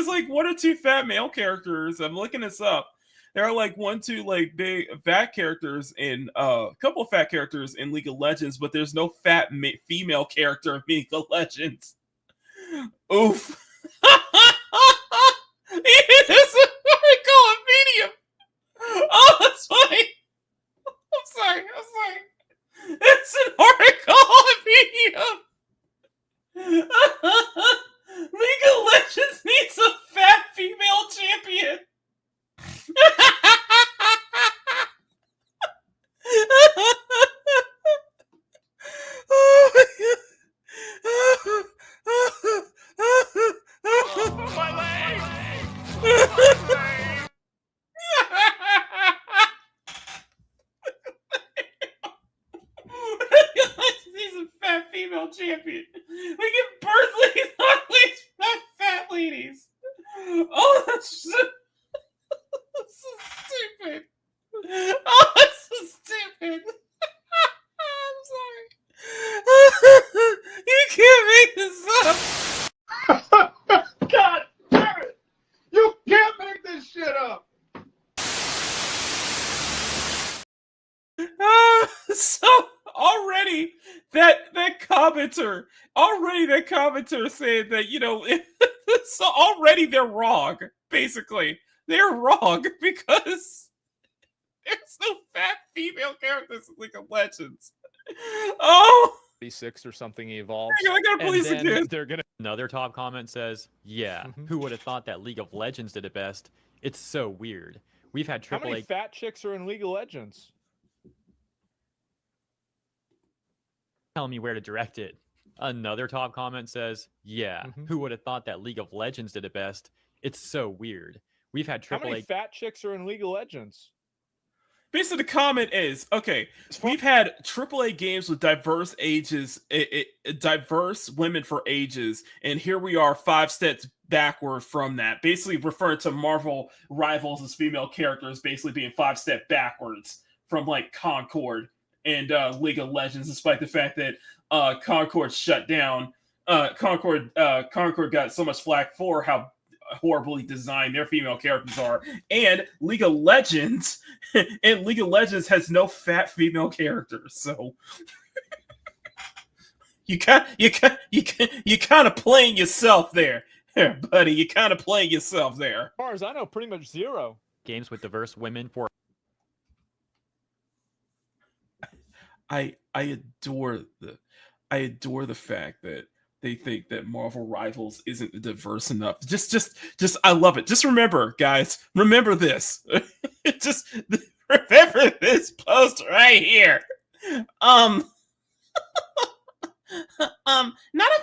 like one or two fat male characters. I'm looking this up. There are like one, two like big fat characters in a couple of fat characters in League of Legends, but there's no fat female character in League of Legends. Oof. There's a call it medium. Oh, that's funny. I'm sorry. It's an article on Medium. League of Legends needs a fat female champion. Oh my god. My leg! He's a fat female champion. We get birth ladies on these fat ladies. Oh, that's so stupid. Oh, that's so stupid. I'm sorry. You can't make this up. God damn it! You can't make this shit up! So already that commenter saying that, you know, so already they're wrong. Basically, they're wrong because there's no fat female characters in League of Legends. Oh, 36 or something evolves. I gotta play And this then again. they're gonna. Another top comment says, "Yeah, who would have thought that League of Legends did it best? It's so weird. We've had How many AAA fat chicks are in League of Legends? tell me where to direct it." Another top comment says, "Yeah, who would have thought that League of Legends did it best? It's so weird. We've had How many AAA fat chicks are in League of Legends? Basically, the comment is, okay, we've had AAA games with diverse ages, diverse women for ages, and here we are 5 steps backward from that. Basically referring to Marvel Rivals as female characters basically being 5 steps backwards from like Concord and League of Legends, despite the fact that Concord shut down. Concord got so much flack for how horribly designed their female characters are, and League of Legends has no fat female characters, so you kind of playing yourself there, buddy. You kind of playing yourself there. As far as I know, pretty much zero. games with diverse women for I adore the fact that they think that Marvel Rivals isn't diverse enough. Just I love it. Just remember, guys, remember this. Just remember this post right here. Not a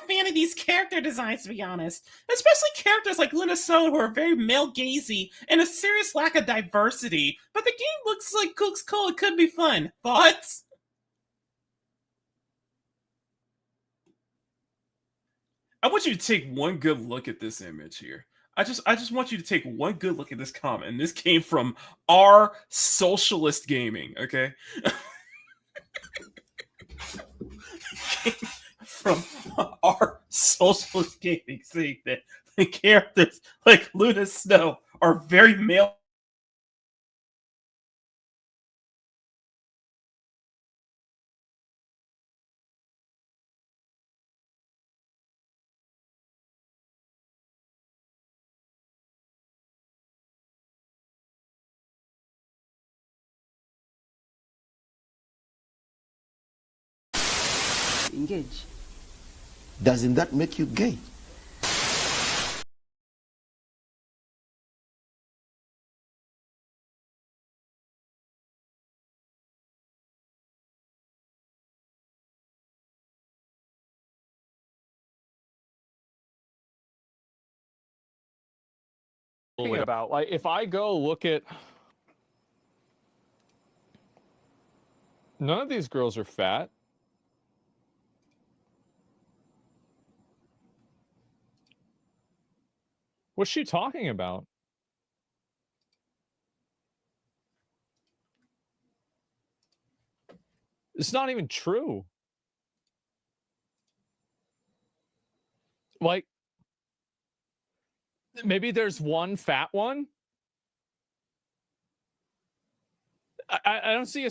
fan of these character designs, to be honest. Especially characters like Luna Stone, who are very male gazy and a serious lack of diversity. But the game looks cool. It could be fun. Thoughts? I want you to take one good look at this image here. I just want you to take one good look at this comment. And this came from our socialist gaming, okay? From our socialist gaming, saying that the characters like Luna Snow are very male. Engage. Doesn't that make you gay? about. Like, if I go look at, none of these girls are fat. What's she talking about? It's not even true. Like, maybe there's one fat one. I don't see a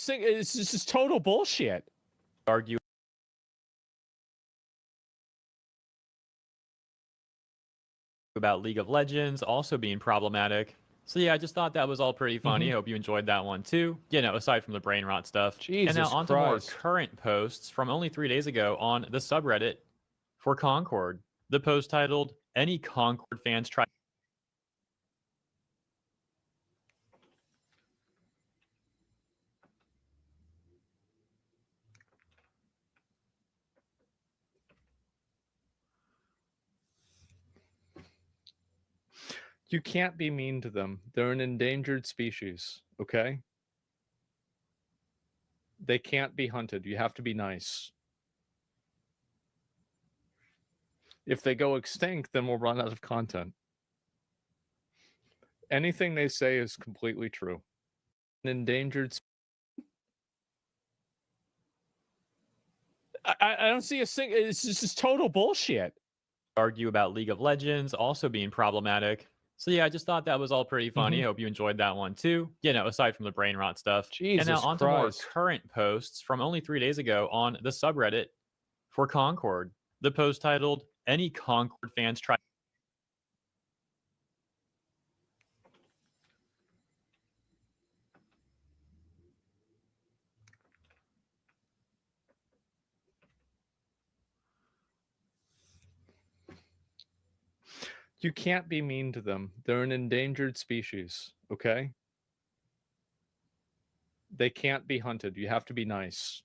it's just total bullshit. Argue about League of Legends also being problematic. So yeah, I just thought that was all pretty funny. Hope you enjoyed that one too. You know, aside from the brain rot stuff. Jesus and now on to more Christ. current posts from only 3 days ago on the subreddit for Concord. The post titled, "Any Concord fans try..." You can't be mean to them. They're an endangered species, okay? They can't be hunted. You have to be nice. If they go extinct, then we'll run out of content. Anything they say is completely true. An endangered I don't see a single. It's just total bullshit. Argue about League of Legends also being problematic. So yeah, I just thought that was all pretty funny. Hope you enjoyed that one too. You know, aside from the brain rot stuff. Jesus and now on to more Christ. current posts from only 3 days ago on the subreddit for Concord. The post titled, "Any Concord fans try..." You can't be mean to them. They're an endangered species, okay? They can't be hunted. You have to be nice.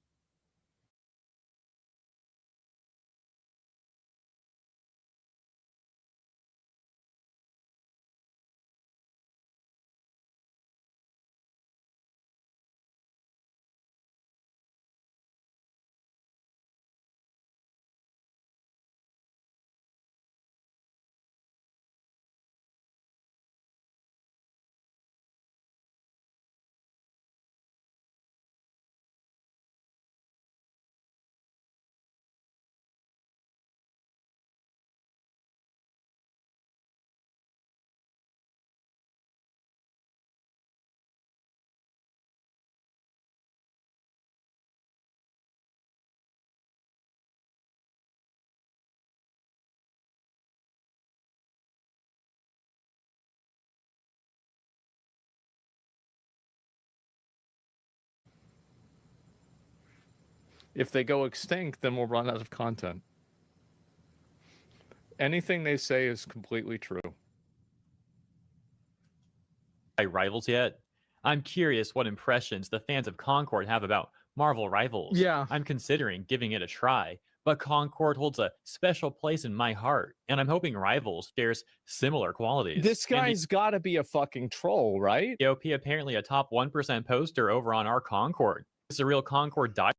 If they go extinct, then we'll run out of content. Anything they say is completely true. Rivals yet? I'm curious what impressions the fans of Concord have about Marvel Rivals. Yeah. I'm considering giving it a try, but Concord holds a special place in my heart, and I'm hoping Rivals shares similar qualities. This And guy's got to be a fucking troll, right? the OP apparently a top 1% poster over on our Concord. It's a real Concord die.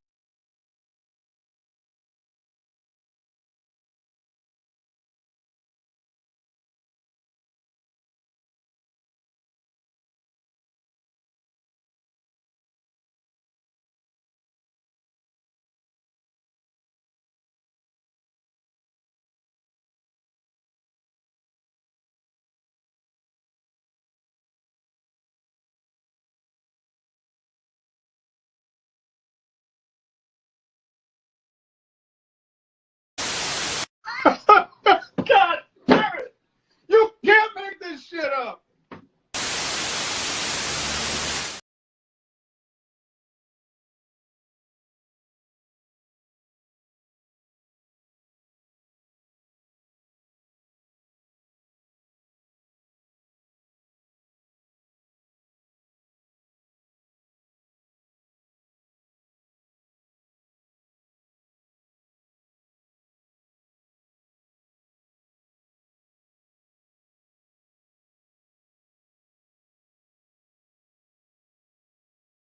God damn it! You can't make this shit up!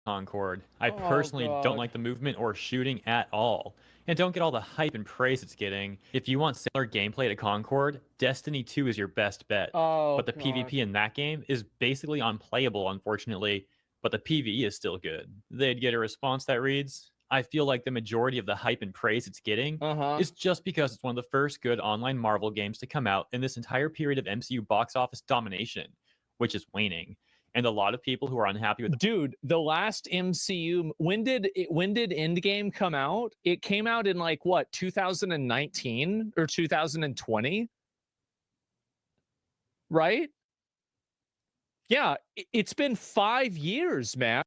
Concord. I Oh, personally God. don't like the movement or shooting at all, and don't get all the hype and praise it's getting. If you want similar gameplay to Concord, Destiny 2 is your best bet. Oh, But the God. PvP in that game is basically unplayable, unfortunately, but the PvE is still good. They'd get a response that reads, I feel like the majority of the hype and praise it's getting is just because it's one of the first good online Marvel games to come out in this entire period of MCU box office domination, which is waning. And a lot of people who are unhappy with Dude, the last MCU, when did Endgame come out? It came out in like what, 2019 or 2020? Right? Yeah, it's been 5 years, man.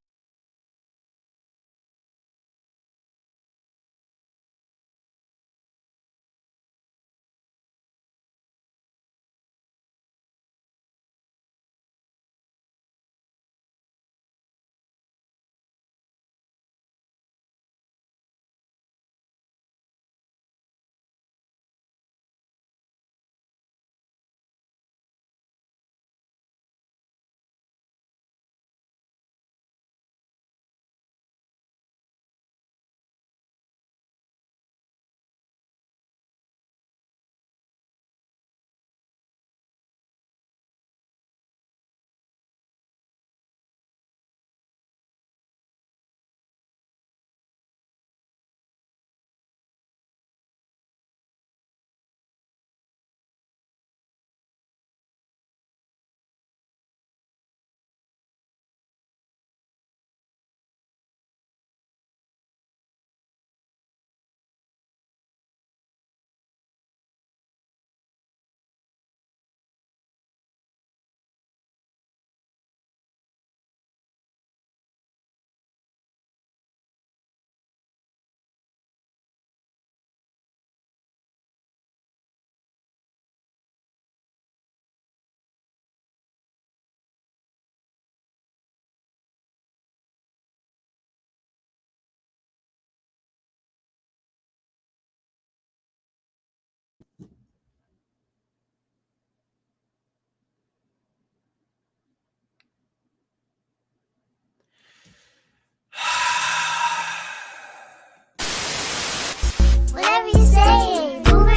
Whatever you say, boomer.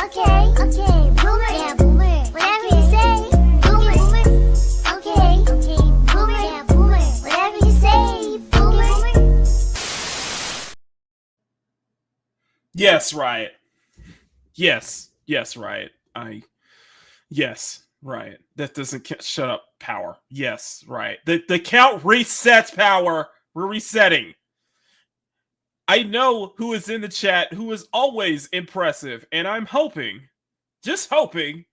Okay, okay, boomer. Yeah, boomer. Whatever you say, boomer. Okay, okay, boomer. Yeah, boomer. Whatever you say, boomer. Yes, Riot. Yes, Riot. Yes, Riot. That doesn't shut up. Power. Yes, Riot. The count resets power. We're resetting. I know who is in the chat who is always impressive, and I'm hoping, just hoping,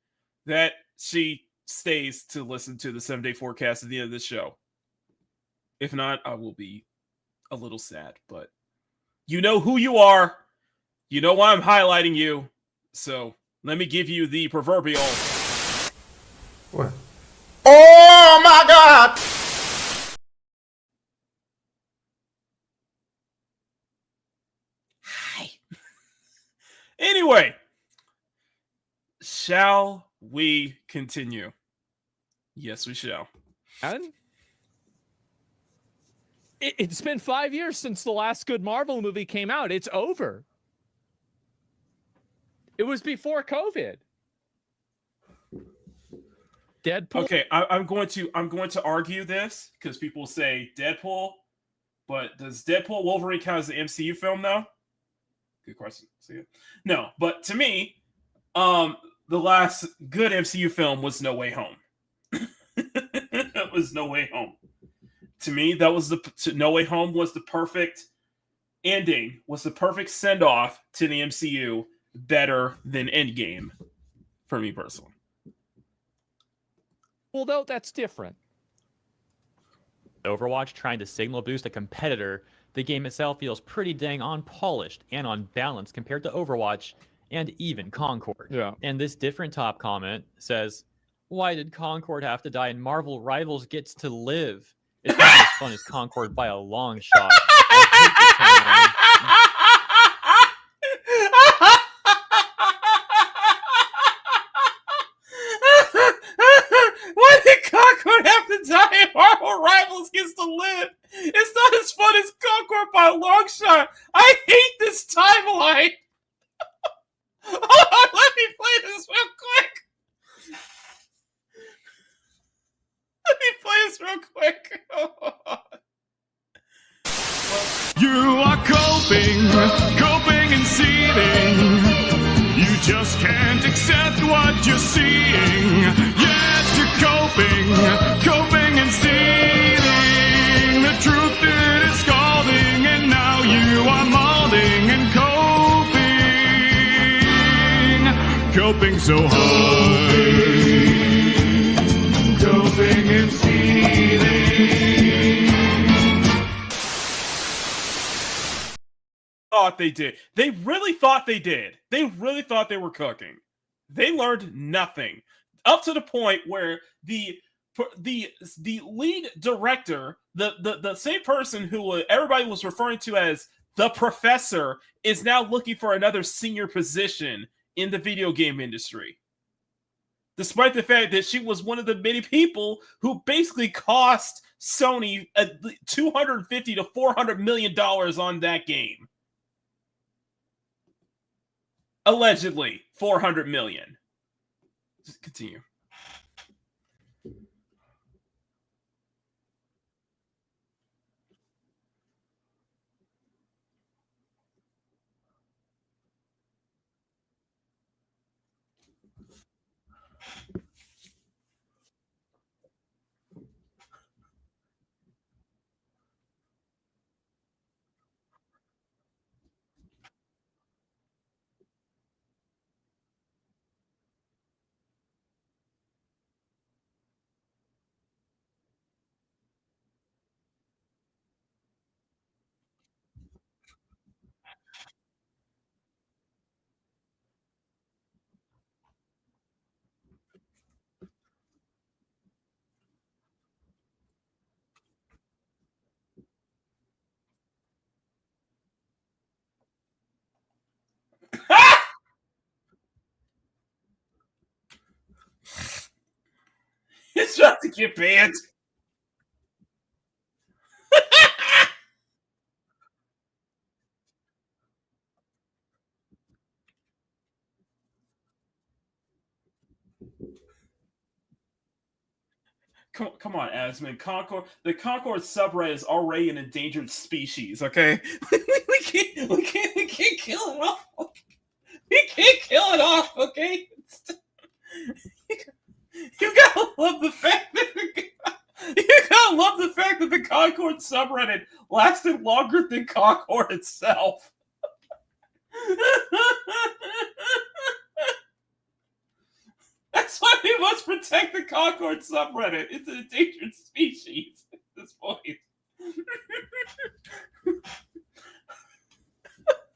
that she stays to listen to the 7-day forecast at the end of the show. If not, I will be a little sad, but you know who you are. You know why I'm highlighting you. So let me give you the proverbial. What? Oh my God! Hi. Anyway, shall we continue? Yes, we shall. It's been 5 years since the last good Marvel movie came out. It's over. It was before COVID. Deadpool. Okay, I'm going to argue this because people say Deadpool, but does Deadpool Wolverine count as an MCU film though? Good question. See it? No, but to me, the last good MCU film was No Way Home. That was No Way Home. To me, that was No Way Home was the perfect ending, was the perfect send off to the MCU better than Endgame for me personally. Well, though, that's different. Overwatch trying to signal boost a competitor, the game itself feels pretty dang unpolished and unbalanced compared to Overwatch and even Concord. Yeah. And this different top comment says, why did Concord have to die and Marvel Rivals gets to live? It's not as fun as Concord by a long shot. I Why did Concord have to die and Marvel Rivals gets to live? It's not as fun as Concord by a long shot. I hate this timeline. Hold on, let me play this real quick. Let me play this real quick. You are coping and seething. You just can't accept what you're seeing. Yes, you're coping and seething. The truth it is scalding, and now you are molding and coping so hard. Coping and seething. Thought they did. They really thought they did. They really thought they were cooking. They learned nothing up to the point where the lead director, the same person who everybody was referring to as the professor, is now looking for another senior position in the video game industry. Despite the fact that she was one of the many people who basically cost Sony $250 to $400 million on that game. Allegedly, $400 million. Just continue. It's about to get banned. Come on, Asmund. The Concord subreddit is already an endangered species. Okay, we can't kill it off. We can't kill it off. Okay, you gotta love the fact that the Concord subreddit lasted longer than Concord itself. That's why we must protect the Concord subreddit. It's an endangered species at this point.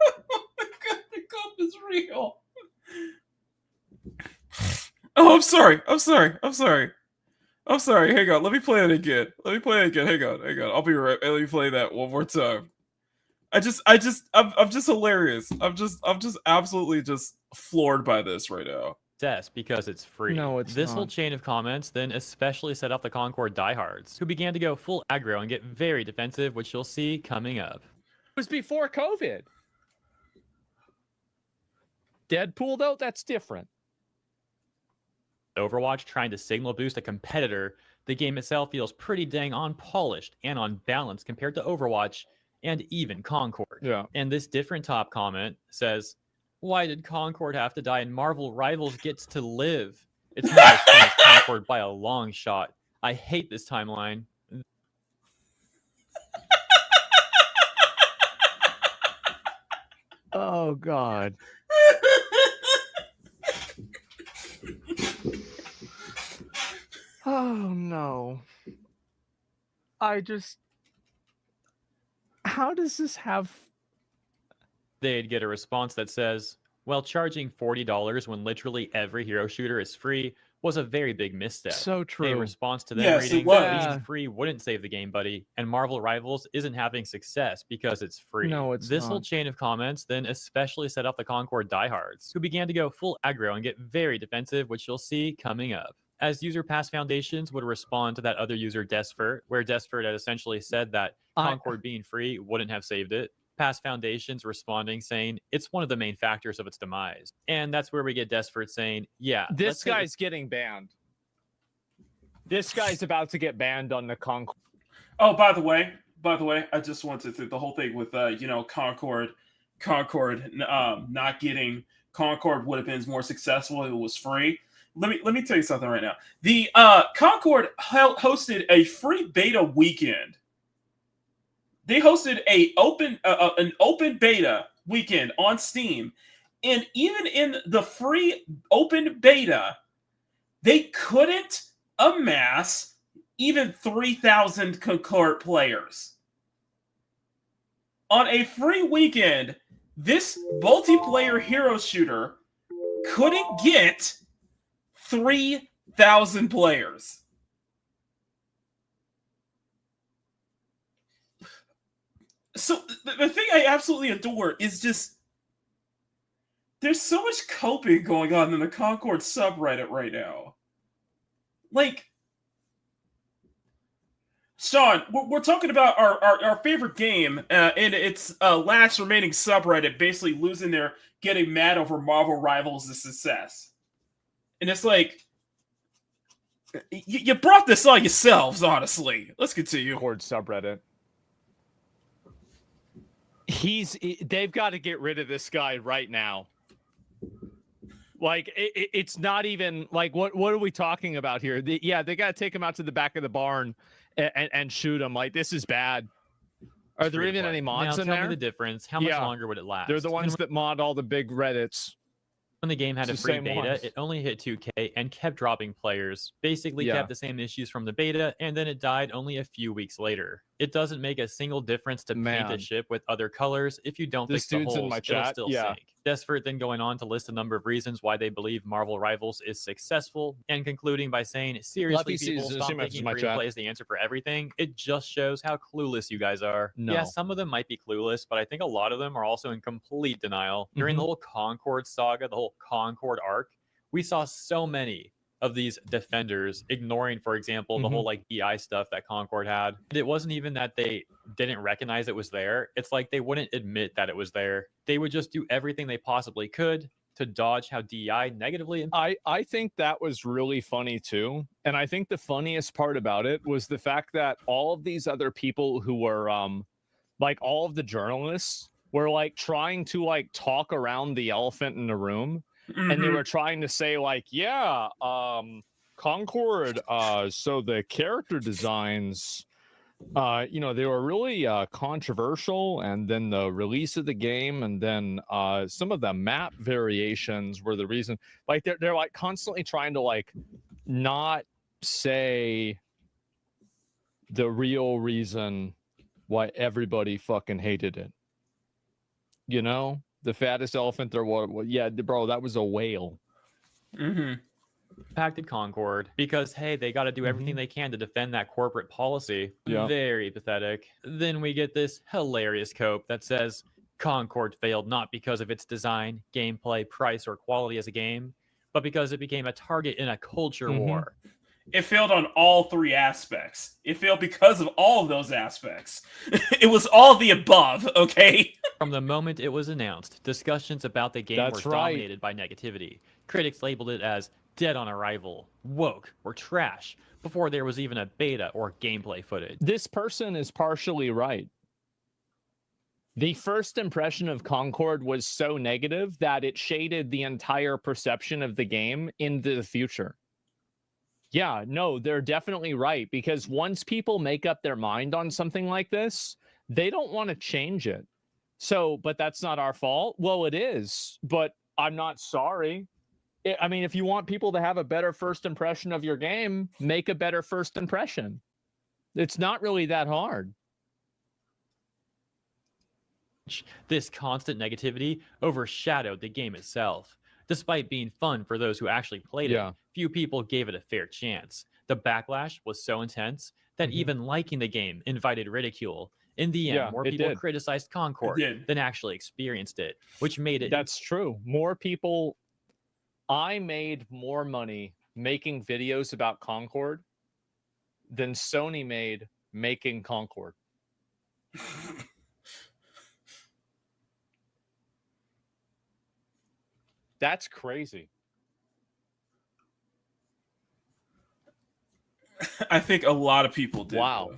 Oh my god, the cup is real. Oh, I'm sorry. Hang on. Let me play it again. Hang on. I'll be right. Let me play that one more time. I'm just hilarious. I'm just absolutely just floored by this right now. Because it's free. No, it's This not. whole chain of comments then especially set off the Concord diehards, who began to go full aggro and get very defensive, which you'll see coming up. It was before COVID. Deadpool, though, that's different. Overwatch trying to signal boost a competitor, the game itself feels pretty dang unpolished and unbalanced compared to Overwatch and even Concord. Yeah. And this different top comment says, why did Concord have to die and Marvel Rivals gets to live? It's not as fun as Concord by a long shot. I hate this timeline. Oh, God. Oh no. How does this have They'd get a response that says, well, charging $40 when literally every hero shooter is free was a very big misstep. so A true? response to them Yes, it reading, was. being free wouldn't save the game, buddy, and Marvel Rivals isn't having success because it's free. No, it's This whole not. chain of comments then especially set off the Concord diehards, who began to go full aggro and get very defensive, which you'll see coming up. As user pass foundations would respond to that other user Desfert, where Desfert had essentially said that Concord being free wouldn't have saved it. Past Foundations responding saying it's one of the main factors of its demise. And that's where we get Desfert saying, yeah, This guy's getting banned. This guy's about to get banned on the Concord. Oh, by the way, I just wanted to the whole thing with Concord not getting Concord would have been more successful if it was free. Let me tell you something right now. The Concord hosted a free beta weekend. They hosted an open beta weekend on Steam, and even in the free open beta, they couldn't amass even 3,000 Concord players. On a free weekend, this multiplayer hero shooter couldn't get 3,000 players. So the thing I absolutely adore is just there's so much coping going on in the Concord subreddit right now. Like, Sean, we're talking about our favorite game and its last remaining subreddit basically getting mad over Marvel Rivals' success. And it's like, you brought this on yourselves, honestly. Let's continue. Concord subreddit. They've got to get rid of this guy right now. Like it's not even like what are we talking about here? They got to take him out to the back of the barn and shoot him. Like, this is bad. Are there even any mods now, in tell there? me the difference. How much longer would it last? They're the ones that mod all the big Reddits. When the game had It's a the free same beta, ones. it only hit 2K and kept dropping players. Basically kept the same issues from the beta, and then it died only a few weeks later. It doesn't make a single difference to paint a ship with other colors. If you don't This fix the dude's in holes, my it'll chat. still sink. Desperate then going on to list a number of reasons why they believe Marvel Rivals is successful, and concluding by saying, seriously, people, stop thinking free to play is the answer for everything. It just shows how clueless you guys are. No. Yeah, some of them might be clueless, but I think a lot of them are also in complete denial. During the whole Concord saga, the whole Concord arc, we saw so many of these defenders ignoring, for example, the whole like EI stuff that Concord had. It wasn't even that they didn't recognize it was there. It's like they wouldn't admit that it was there. They would just do everything they possibly could to dodge how DEI negatively. I think that was really funny too. And I think the funniest part about it was the fact that all of these other people who were like all of the journalists were like trying to like talk around the elephant in the room. And they were trying to say like, Concord, so the character designs, they were really controversial, and then the release of the game, and then some of the map variations were the reason. Like they're like constantly trying to like not say the real reason why everybody fucking hated it. You know? The fattest elephant there was. Yeah, bro, that was a whale. Impacted Concord because, hey, they got to do everything they can to defend that corporate policy. Yeah. Very pathetic. Then we get this hilarious cope that says Concord failed not because of its design, gameplay, price, or quality as a game, but because it became a target in a culture war. It failed on all three aspects. It failed because of all of those aspects. It was all the above, okay? From the moment it was announced, discussions about the game That's were right. dominated by negativity. Critics labeled it as dead on arrival, woke, or trash before there was even a beta or gameplay footage. This person is partially right. The first impression of Concord was so negative that it shaded the entire perception of the game into the future. Yeah, no, they're definitely right, because once people make up their mind on something like this, they don't want to change it. So, but that's not our fault. Well, it is, but I'm not sorry. I mean, if you want people to have a better first impression of your game, make a better first impression. It's not really that hard. This constant negativity overshadowed the game itself. Despite being fun for those who actually played Yeah. it, few people gave it a fair chance. The backlash was so intense that even liking the game invited ridicule. In the end, Yeah, more it people did. criticized Concord did. than actually experienced it, which made it That's true. More people. I made more money making videos about Concord than Sony made making Concord. That's crazy. I think a lot of people did. Wow. Though.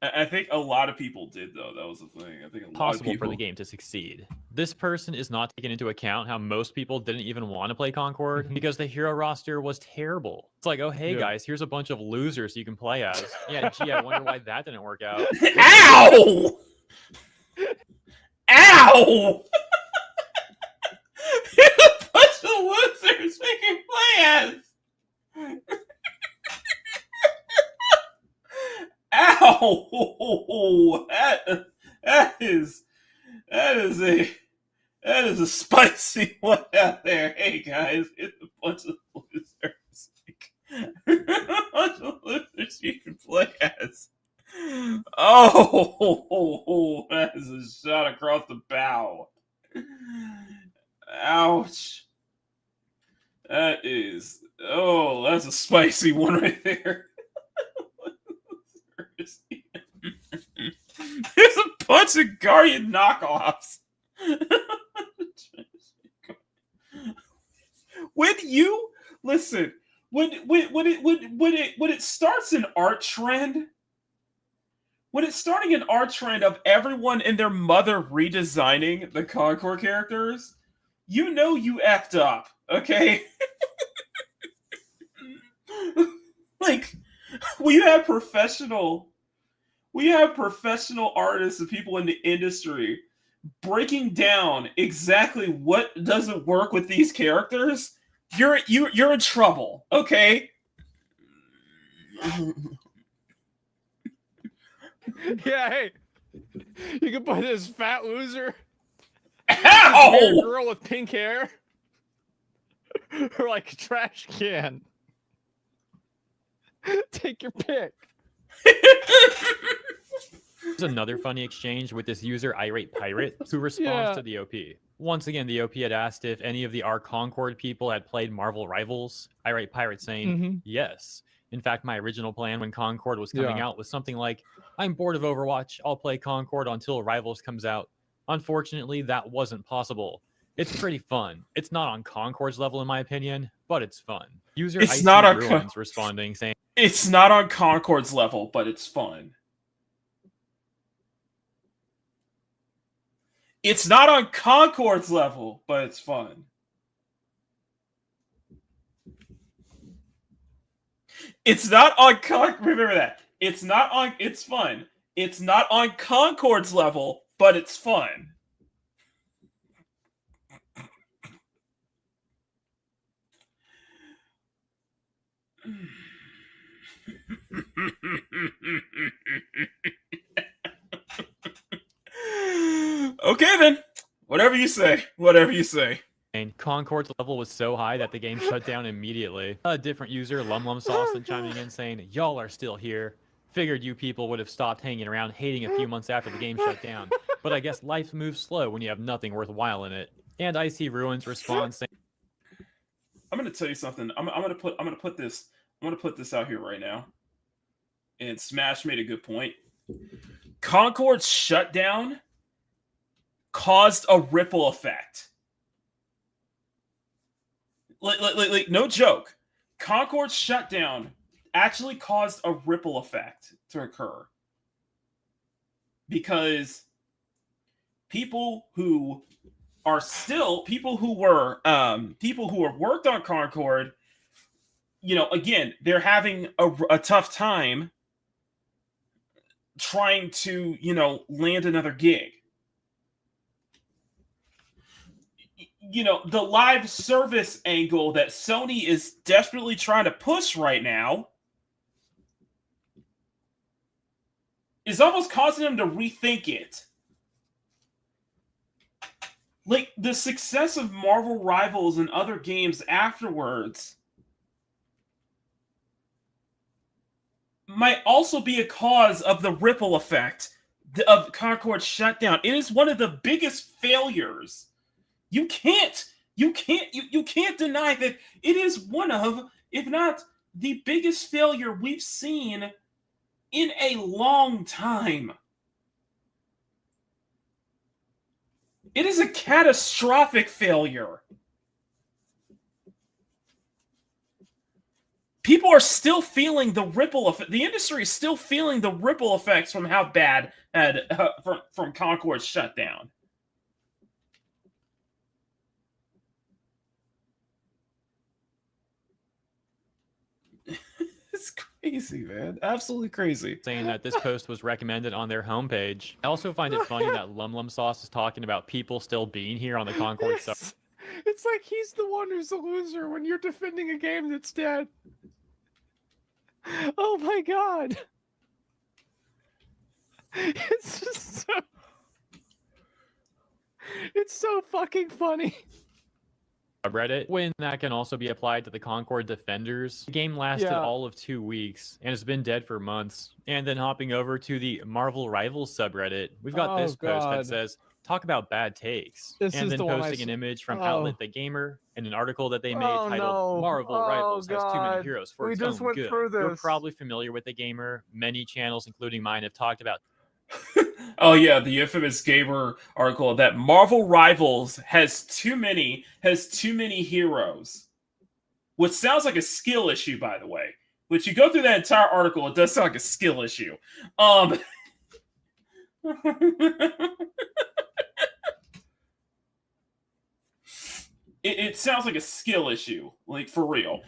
I think a lot of people did, though. That was the thing. I think a lot of possible people. for the game to succeed. This person is not taking into account how most people didn't even want to play Concord because the hero roster was terrible. It's like, oh, hey, guys, here's a bunch of losers you can play as. Yeah, gee, I wonder why that didn't work out. Ow! Ow! Here's a bunch of losers we can play as. Ow! That is a spicy one out there. Hey guys, it's a bunch of losers. A bunch of losers you can play as. Oh, that is a shot across the bow. Ouch. That's a spicy one right there. There's a bunch of Guardian knockoffs. When it starts an art trend, when it's starting an art trend of everyone and their mother redesigning the Concord characters, you know you effed up, okay? Like, we have professional artists and people in the industry breaking down exactly what doesn't work with these characters. You're in trouble, okay? Yeah, hey, you can put this fat loser, Ow! this girl with pink hair, or like a trash can. Take your pick. There's another funny exchange with this user, Irate Pirate, who responds to the OP. Once again, the OP had asked if any of the R Concord people had played Marvel Rivals. Irate Pirate saying, yes. In fact, my original plan when Concord was coming out was something like, I'm bored of Overwatch, I'll play Concord until Rivals comes out. Unfortunately, that wasn't possible. It's pretty fun. It's not on Concord's level, in my opinion, but it's fun. User It's Icy not on Ruins responding, saying, it's not on Concord's level, but it's fun. It's not on Concord's level, but it's fun. It's not on remember that. It's not on it's fun. It's not on Concord's level, but it's fun. Okay then. Whatever you say. Whatever you say. and Concord's level was so high that the game shut down immediately. A different user, Lum Sauce, chiming in saying, y'all are still here. Figured you people would have stopped hanging around hating a few months after the game shut down. But I guess life moves slow when you have nothing worthwhile in it. And Icy Ruins responds saying, I'm gonna tell you something. I'm gonna put this out here right now. And Smash made a good point. Concord's shutdown caused a ripple effect. Like no joke. Concord's shutdown actually caused a ripple effect to occur. Because people who were worked on Concord, you know, again, they're having a tough time trying to, you know, land another gig. the live service angle that Sony is desperately trying to push right now is almost causing them to rethink it. Like, the success of Marvel Rivals and other games afterwards might also be a cause of the ripple effect of Concord's shutdown. It is one of the biggest failures. You can't deny that it is one of, if not the biggest failure we've seen in a long time. It is a catastrophic failure. People are still feeling the ripple effect. The industry is still feeling the ripple effects from how bad from Concord's shutdown. It's crazy, man. Absolutely crazy. Saying that this post was recommended on their homepage. I also find it funny that Lum Lum Sauce is talking about people still being here on the Concord sub. It's like he's the one who's the loser when you're defending a game that's dead. Oh my god. It's just so... It's so fucking funny. Subreddit, when that can also be applied to the Concord Defenders. The game lasted all of 2 weeks and has been dead for months. And then hopping over to the Marvel Rivals subreddit, we've got this post that says, talk about bad takes. And then posting an image from Outlet the Gamer and an article that they made titled Marvel Rivals has too many heroes for its own good. You're probably familiar with the Gamer. Many channels, including mine, have talked about Oh yeah, the infamous Gamer article that Marvel Rivals has too many heroes. Which sounds like a skill issue, by the way. Which you go through that entire article, it does sound like a skill issue. It sounds like a skill issue, like for real.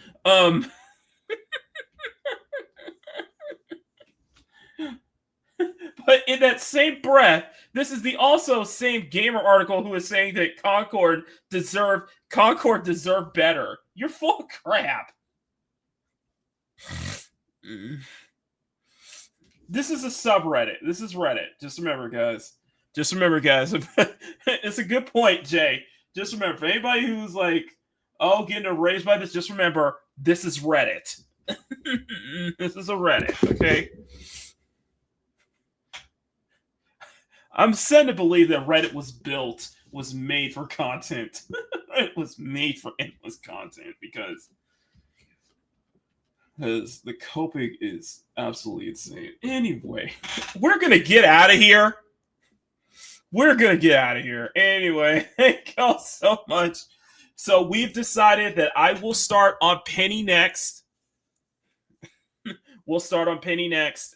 But in that same breath, this is the also same Gamer article who is saying that Concord deserved better. You're full of crap. This is a subreddit. This is Reddit. Just remember, guys. It's a good point, Jay. Just remember, for anybody who's like, oh, getting erased by this, just remember, this is Reddit. This is a Reddit, okay? I'm said to believe that Reddit was made for content. It was made for endless content because the coping is absolutely insane. Anyway, we're going to get out of here. Anyway, thank y'all so much. So we've decided that I will start on Peni next.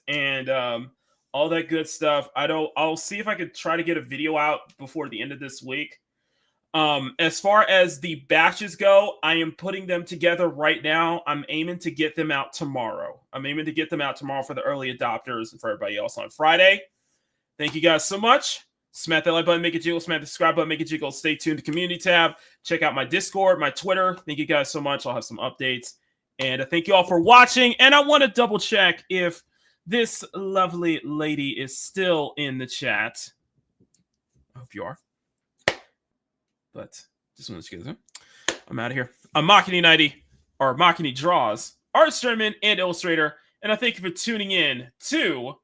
And all that good stuff. I'll see if I could try to get a video out before the end of this week. As far as the batches go, I am putting them together right now. I'm aiming to get them out tomorrow. For the early adopters and for everybody else on Friday. Thank you guys so much. Smash that like button, make it jiggle. Smash the subscribe button, make it jiggle. Stay tuned to the community tab. Check out my Discord, my Twitter. Thank you guys so much. I'll have some updates. And I thank you all for watching. And I want to double check if this lovely lady is still in the chat. I hope you are. But just want to let you guys know. I'm out of here. I'm Makini 90, or Makini Draws, art streamer and illustrator. And I thank you for tuning in to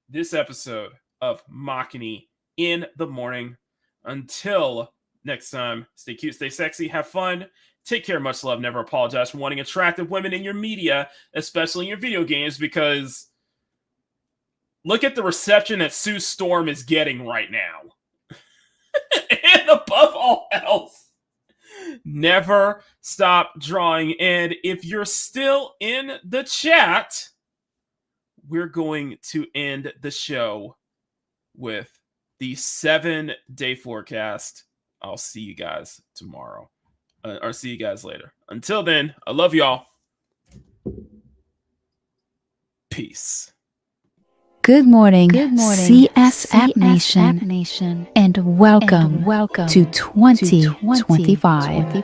this episode of Makini in the Morning. Until next time, stay cute, stay sexy, have fun. Take care, much love, never apologize for wanting attractive women in your media, especially in your video games, because look at the reception that Sue Storm is getting right now. And above all else, never stop drawing. And if you're still in the chat, we're going to end the show with the 7-day forecast. I'll see you guys tomorrow. Or see you guys later. Until then, I love y'all. Peace. Good morning, CSF Nation, and welcome to 2025.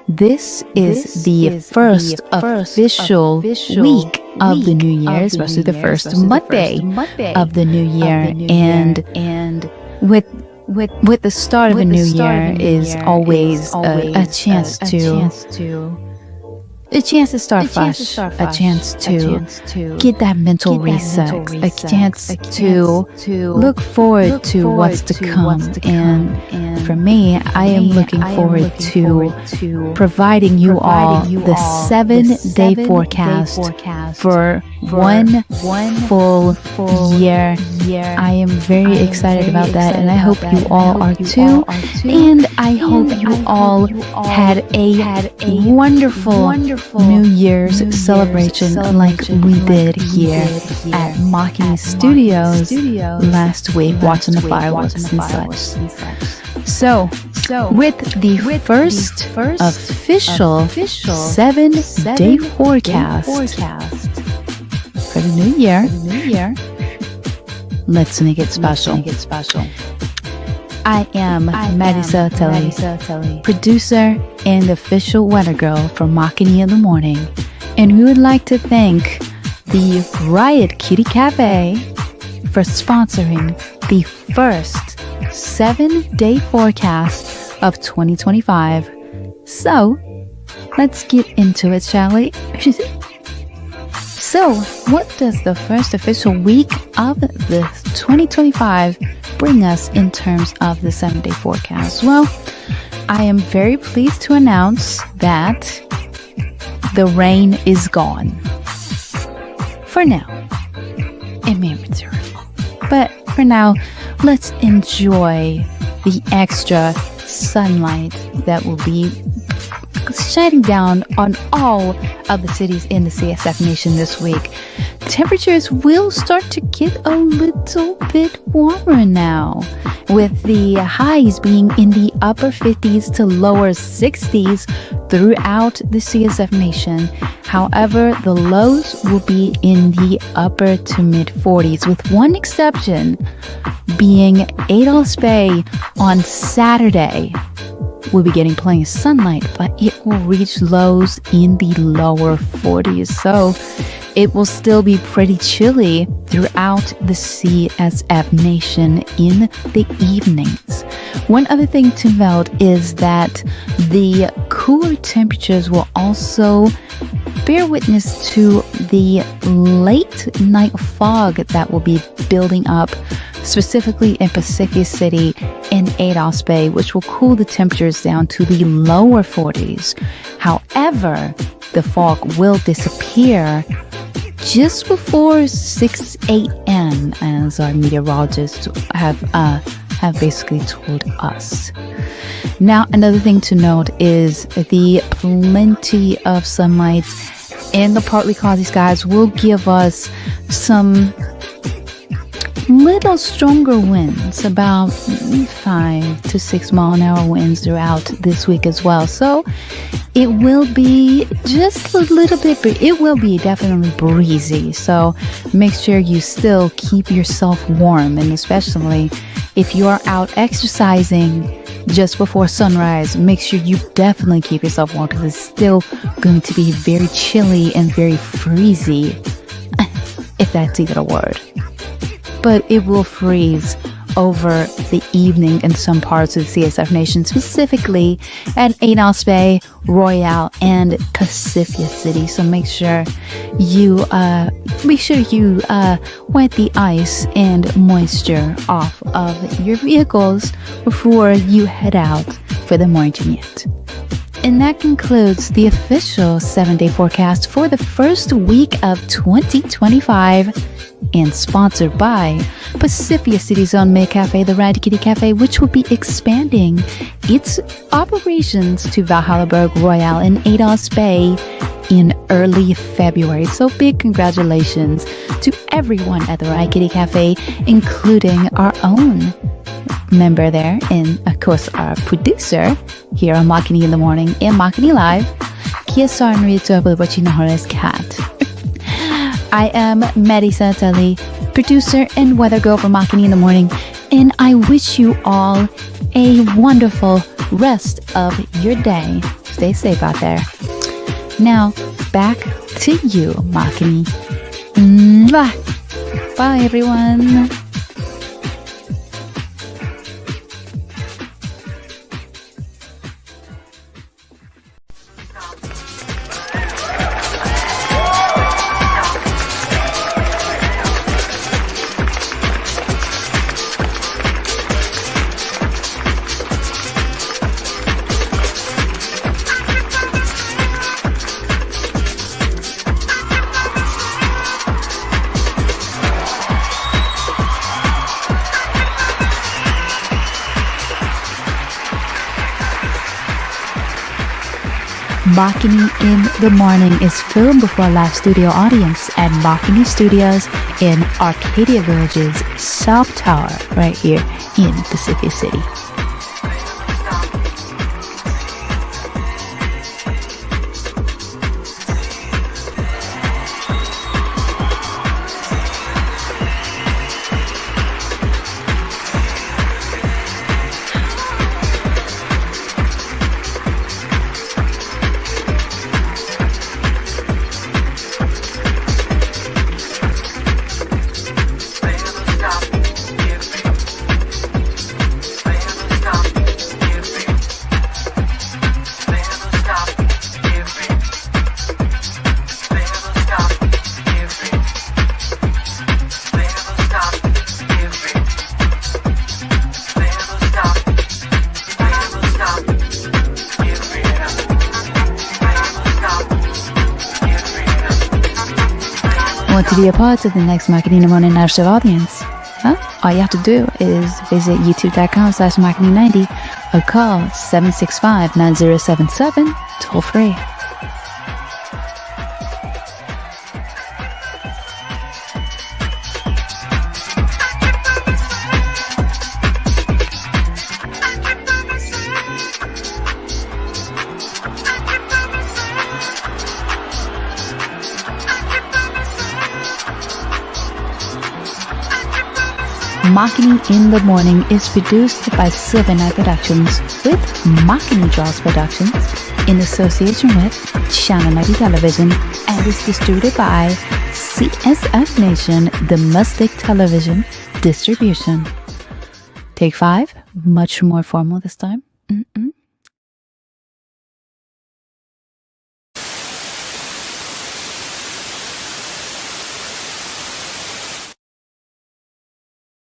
This is the first official week of the New Year, especially the first Monday of the New Year, and with the start of a new year is always a chance to start fresh, a chance to get that mental reset, a chance to look forward to what's to come. And for me, I am looking forward to providing you all the 7-day forecast for one full year. I am very excited about that, and I hope you all are too. And I hope you all had a wonderful New Year's celebration like we did here at Makini Studios last week, watching the fireworks and such. So, with the first official 7-day forecast for the new year, let's make it special. I am Marisa Telly, producer and official weather girl for Makini in the Morning, and we would like to thank the Riot Kitty Cafe for sponsoring the first 7-day forecast of 2025. So, let's get into it, shall we? So, what does the first official week of the 2025 bring us in terms of the 7-day forecast? Well, I am very pleased to announce that the rain is gone. For now. It may return. But for now, let's enjoy the extra sunlight that will be shining down on all of the cities in the CSF Nation this week. Temperatures will start to get a little bit warmer now, with the highs being in the upper 50s to lower 60s throughout the CSF Nation. However, the lows will be in the upper to mid 40s, with one exception being Adolph's Bay on Saturday. We'll be getting plenty of sunlight, but it will reach lows in the lower 40s. So it will still be pretty chilly throughout the CSF Nation in the evenings. One other thing to note is that the cooler temperatures will also bear witness to the late night fog that will be building up, specifically in Pacific City and Adolph's Bay, which will cool the temperatures down to the lower 40s. However, the fog will disappear just before 6 a.m., as our meteorologists have basically told us. Now, another thing to note is the plenty of sunlight and the partly cloudy skies will give us some little stronger winds, about 5 to 6 mile an hour winds throughout this week as well. So it will be just a little bit, but it will be definitely breezy. So make sure you still keep yourself warm, and especially if you are out exercising just before sunrise, make sure you definitely keep yourself warm, because it's still going to be very chilly and very freezy, if that's even a word. But it will freeze over the evening in some parts of the CSF Nation, specifically at Adolph's Bay, Royale, and Pacific City. So make sure you wipe the ice and moisture off of your vehicles before you head out for the morning commute. And that concludes the official 7-day forecast for the first week of 2025, and sponsored by Pacific City's own May Cafe, the Riot Kitty Cafe, which will be expanding its operations to Valhallaberg, Royale, and Adolph's Bay in early February. So big congratulations to everyone at the Riot Kitty Cafe, including our own member there, and of course our producer here on Makini in the Morning and Makini Live, Kiesar Nrito, but you know her as Kat. I am Marisa Telly, producer and weather girl for Makini in the morning, and I wish you all a wonderful rest of your day. Stay safe out there. Now, back to you, Makini. Mwah. Bye, everyone. Makini in the Morning is filmed before a live studio audience at Makini Studios in Arcadia Village's South Tower, right here in Pacific City. Want to be a part of the next Makini Morning Live Show audience? Well, all you have to do is visit youtube.com/Makini90 or call 765-9077 toll free. Makini in the Morning is produced by Silver Night Productions with Makini Draws Productions in association with Channel 90 Television and is distributed by CSF Nation Domestic Television Distribution. Take 5, much more formal this time.